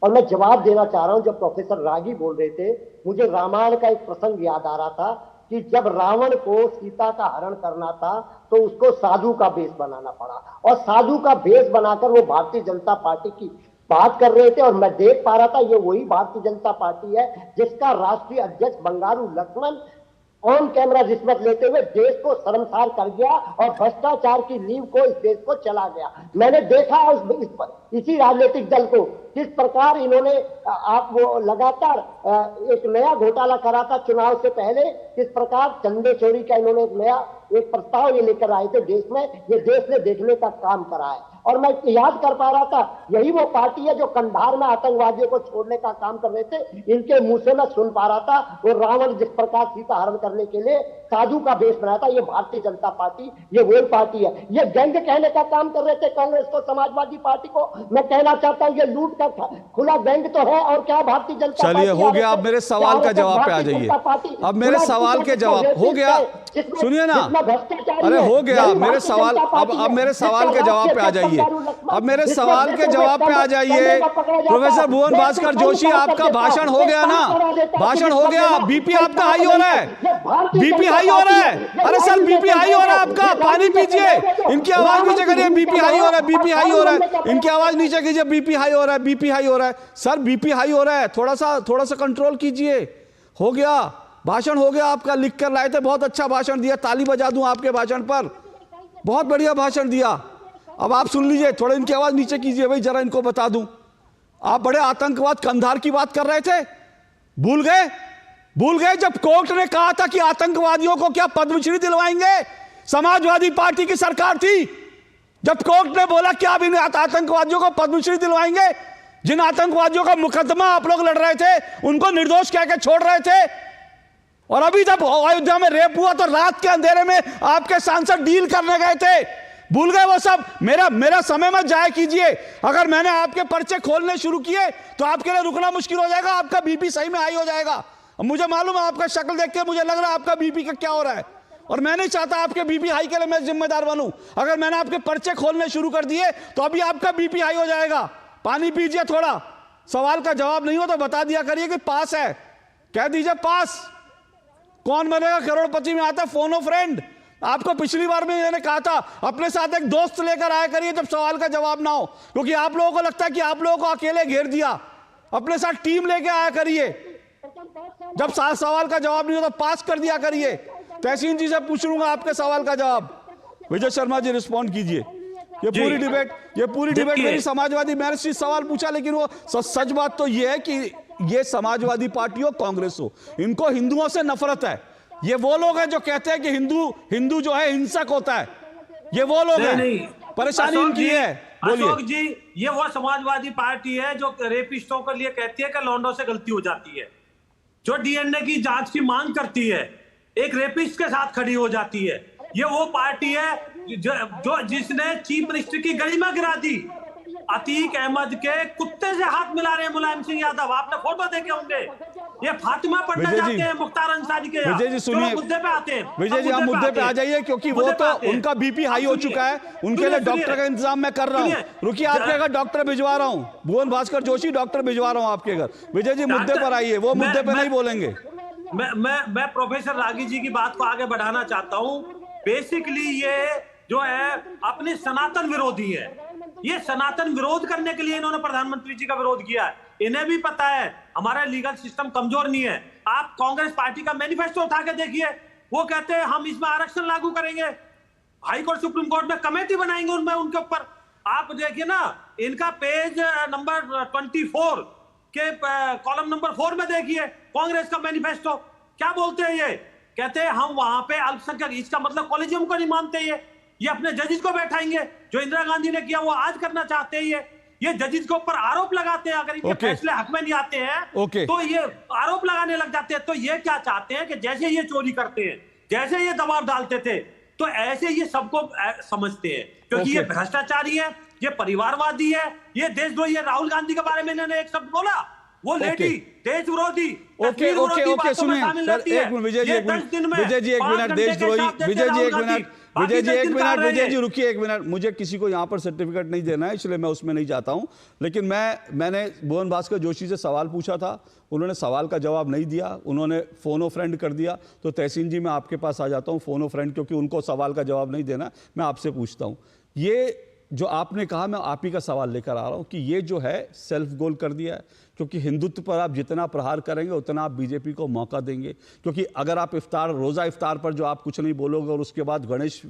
और मैं जवाब देना चाह रहा हूं। जब प्रोफेसर रागी बोल रहे थे, मुझे रामायण का एक प्रसंग याद आ रहा था कि जब रावण को सीता का हरण करना था तो उसको साधु का वेश बनाना पड़ा, और साधु का वेश बनाकर वो भारतीय जनता पार्टी की बात कर रहे थे। और मैं देख पा रहा था ये वही भारतीय जनता पार्टी है जिसका राष्ट्रीय अध्यक्ष बंगारू लक्ष्मण ऑन कैमरा रिश्वत लेते हुए देश को शर्मसार कर गया और भ्रष्टाचार की नींव को इस देश को चला गया। मैंने देखा इसी राजनीतिक दल को किस प्रकार इन्होंने आप वो लगातार एक नया घोटाला करा था चुनाव से पहले, किस प्रकार चंदे चोरी का इन्होंने एक नया एक प्रस्ताव ये लेकर आए थे देश में, ये देश ने देखने का काम करा है। और मैं याद कर पा रहा था, यही वो पार्टी है जो कंधार में आतंकवादियों को छोड़ने का काम कर रहे थे। इनके मुंह से मैं सुन पा रहा था वो रावण जिस प्रकार सीता हरण करने के लिए साधु का वेश बनाया था। ये भारतीय जनता पार्टी, ये वही पार्टी है। ये गैंग कहने का काम कर रहे थे कांग्रेस को, समाजवादी पार्टी को। मैं कहना चाहता हूँ ये लूट का खुला गैंग तो है, और क्या भारतीय जनता चलिए हो गया, अब मेरे सवाल का जवाब पे आ जाइए। अब मेरे सवाल के जवाब हो गया, सुनिए ना, अरे हो गया मेरे सवाल, अब मेरे सवाल के जवाब पे आ जाइए। अब मेरे सवाल के जवाब पे आ जाइए। प्रोफेसर भुवन भास्कर जोशी, आपका भाषण हो गया ना, भाषण हो गया। बीपी आपका हाई हो रहा है, बीपी हाई हो रहा है। अरे सर बीपी हाई हो रहा है आपका, पानी पीजिए, इनकी आवाज नीचे करिए। बीपी हाई हो रहा है, बीपी हाई हो रहा है, इनकी आवाज नीचे कीजिए। बीपी हाई हो रहा है, बीपी हाई हो रहा है सर, बीपी हाई हो रहा है, थोड़ा सा कंट्रोल कीजिए। हो गया, भाषण हो गया आपका, लिख कर लाए थे, बहुत अच्छा भाषण दिया, ताली बजा दूं आपके भाषण पर, बहुत बढ़िया भाषण दिया। अब आप सुन लीजिए, थोड़ा इनकी आवाज नीचे कीजिए भाई, जरा इनको बता दूं। आप बड़े आतंकवाद कंधार की बात कर रहे थे, भूल गए जब कोर्ट ने कहा था कि आतंकवादियों को क्या पद्मश्री दिलवाएंगे? समाजवादी पार्टी की सरकार थी, जब कोर्ट ने बोला कि आप इन आतंकवादियों को पद्मश्री दिलवाएंगे, जिन आतंकवादियों का मुकदमा आप लोग लड़ रहे थे उनको निर्दोष कह के छोड़ रहे थे। और अभी जब अयोध्या में रेप हुआ तो रात के अंधेरे में आपके सांसद डील करने गए थे, भूल गए वो सब? मेरा समय मत जाया कीजिए। अगर मैंने आपके पर्चे खोलने शुरू किए तो आपके लिए रुकना मुश्किल हो जाएगा, आपका बीपी सही में हाई हो जाएगा। अब मुझे मालूम है, आपका शक्ल देख के मुझे लग रहा है आपका बीपी का क्या हो रहा है, और मैं नहीं चाहता आपके बीपी हाई के लिए मैं जिम्मेदार बनूं। अगर मैंने आपके पर्चे खोलने शुरू कर दिए तो अभी आपका बीपी हाई हो जाएगा। पानी पीजिए थोड़ा। सवाल का जवाब नहीं हो तो बता दिया करिए कि पास है, कह दीजिए पास। कौन बनेगा करोड़पति में आता है फोन फ्रेंड। आपको पिछली बार में मैंने कहा था अपने साथ एक दोस्त लेकर आया करिए जब सवाल का जवाब ना हो, क्योंकि आप लोगों को लगता है कि आप लोगों को अकेले घेर दिया। अपने साथ टीम लेके आया करिए, जब सवाल का जवाब नहीं हो तो पास कर दिया करिए। तहसीन जी से पूछ लूंगा आपके सवाल का जवाब। विजय शर्मा जी रिस्पॉन्ड कीजिए। ये पूरी डिबेट मेरी समाजवादी, मैंने सिर्फ सवाल पूछा, लेकिन वो सच बात तो ये है कि ये समाजवादी पार्टी हो, कांग्रेस हो, इनको हिंदुओं से नफरत है। ये वो लोग हैं जो कहते हैं कि हिंदू जो है हिंसक होता है, ये वो लोग हैं। परेशानी इनकी है। अशोक जी, ये वो समाजवादी पार्टी है जो रेपिस्टों के लिए कहती है कि लौंडों से गलती हो जाती है, जो डीएनए की जांच की मांग करती है, एक रेपिस्ट के साथ खड़ी हो जाती है। ये वो पार्टी है जो जिसने चीफ मिनिस्टर की गरिमा गिरा दी। अतीक अहमद के कुत्ते से हाथ मिला रहे हैं मुलायम सिंह यादव, आपने फोटो देखे होंगे। ये फातिमा पढ़ने जाते हैं मुख्तार अंसारी के। विजय जी सुनिए, मुद्दे पे आते हैं। विजय जी आप मुद्दे पे आ जाइए, क्योंकि वो तो उनका बीपी हाई हो चुका है, उनके लिए डॉक्टर का इंतजाम मैं कर रहा हूँ। रुकिए, आपके घर डॉक्टर भिजवा रहा हूँ, भुवन भास्कर जोशी डॉक्टर भिजवा रहा हूँ आपके घर। विजय जी मुद्दे पर आइए, वो मुद्दे पे नहीं बोलेंगे। मैं प्रोफेसर रागी जी की बात को आगे बढ़ाना चाहता हूँ। बेसिकली ये जो है अपने सनातन विरोधी है। ये सनातन विरोध करने के लिए इन्होंने प्रधानमंत्री जी का विरोध किया है। इन्हें भी पता है हमारा लीगल सिस्टम कमजोर नहीं है। आप कांग्रेस पार्टी का मैनिफेस्टो उठा के देखिए, वो कहते हैं हम इसमें आरक्षण लागू करेंगे, हाई कोर्ट सुप्रीम कोर्ट में कमेटी बनाएंगे उनमें उनके ऊपर। आप देखिए ना, इनका पेज नंबर 24 के कॉलम नंबर 4 में देखिए कांग्रेस का मैनिफेस्टो। क्या बोलते हैं ये? कहते हैं हम वहां पे अल्पसंख्यक, इसका मतलब कॉलेजियम को नहीं मानते ये अपने जजेस को बैठाएंगे। जो इंदिरा गांधी ने किया वो आज करना चाहते हैं ये जजेस के ऊपर आरोप लगाते हैं। अगर इनके फैसले हक में नहीं आते हैं तो ये आरोप लगाने लग जाते हैं। तो ये क्या चाहते हैं कि जैसे ये चोरी करते हैं, जैसे ये दबाव डालते थे, तो ऐसे ये सबको समझते हैं, क्योंकि ये भ्रष्टाचारी है, ये परिवारवादी है, ये देशद्रोही है। राहुल गांधी के बारे में इन्होंने एक शब्द बोला, वो लेडी देश विरोधी। ओके सुनिए सर, एक मिनट विजय जी, एक मिनट देशद्रोही। विजय जी एक मिनट, विजय जी रुकिए एक मिनट। मुझे किसी को यहाँ पर सर्टिफिकेट नहीं देना है, इसलिए मैं उसमें नहीं जाता हूँ। लेकिन मैंने भुवन भास्कर जोशी से सवाल पूछा था, उन्होंने सवाल का जवाब नहीं दिया, उन्होंने फोन ऑफ फ्रेंड कर दिया। तो तहसीन जी मैं आपके पास आ जाता हूँ फोन ऑफ फ्रेंड, क्योंकि उनको सवाल का जवाब नहीं देना। मैं आपसे पूछता हूँ, ये जो आपने कहा, मैं आप ही का सवाल लेकर आ रहा हूं कि ये जो है सेल्फ गोल कर दिया है, क्योंकि हिंदुत्व पर आप जितना प्रहार करेंगे उतना आप बीजेपी को मौका देंगे। क्योंकि अगर आप रोजा इफ्तार पर जो आप कुछ नहीं बोलोगे और उसके बाद गणेश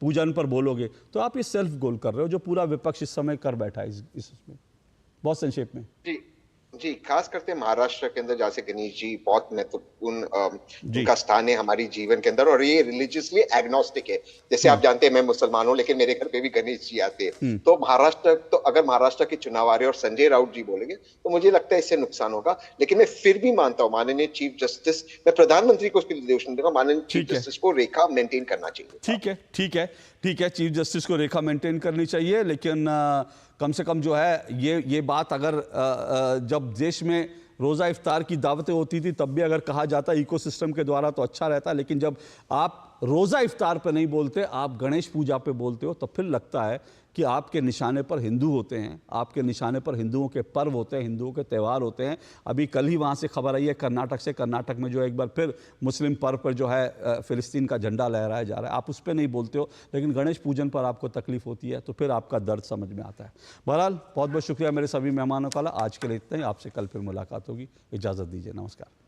पूजन पर बोलोगे, तो आप ये सेल्फ गोल कर रहे हो, जो पूरा विपक्ष इस समय कर बैठा है इसमें। बहुत संक्षेप में जी, खास करते महाराष्ट्र के अंदर जैसे गणेश जी बहुत महत्वपूर्ण उनका स्थान है हमारी जीवन के अंदर, और ये रिलीजियसली एग्नोस्टिक है। जैसे आप जानते हैं मैं मुसलमान हूं, लेकिन मेरे घर पे भी गणेश जी आते हैं। तो अगर महाराष्ट्र के चुनाव आ रहे और संजय राउत जी बोलेंगे तो मुझे लगता है इससे नुकसान होगा। लेकिन मैं फिर भी मानता हूँ माननीय चीफ जस्टिस, मैं प्रधानमंत्री को उसके निर्देश दूंगा, माननीय चीफ जस्टिस को रेखा मेंटेन करना चाहिए। ठीक है, चीफ जस्टिस को रेखा मेंटेन करनी चाहिए। लेकिन कम से कम जो है ये बात अगर जब देश में रोज़ा इफ्तार की दावतें होती थी तब भी अगर कहा जाता इकोसिस्टम के द्वारा तो अच्छा रहता। लेकिन जब आप रोज़ा इफ्तार पे नहीं बोलते, आप गणेश पूजा पे बोलते हो, तब फिर लगता है कि आपके निशाने पर हिंदू होते हैं, आपके निशाने पर हिंदुओं के पर्व होते हैं, हिंदुओं के त्यौहार होते हैं। अभी कल ही वहाँ से खबर आई है कर्नाटक से, कर्नाटक में जो एक बार फिर मुस्लिम पर्व पर जो है फिलिस्तीन का झंडा लहराया जा रहा है। आप उस पर नहीं बोलते हो, लेकिन गणेश पूजन पर आपको तकलीफ होती है, तो फिर आपका दर्द समझ में आता है। बहरहाल बहुत बहुत शुक्रिया मेरे सभी मेहमानों का। आज के लिए इतना ही, आपसे कल फिर मुलाकात होगी। इजाज़त दीजिए, नमस्कार।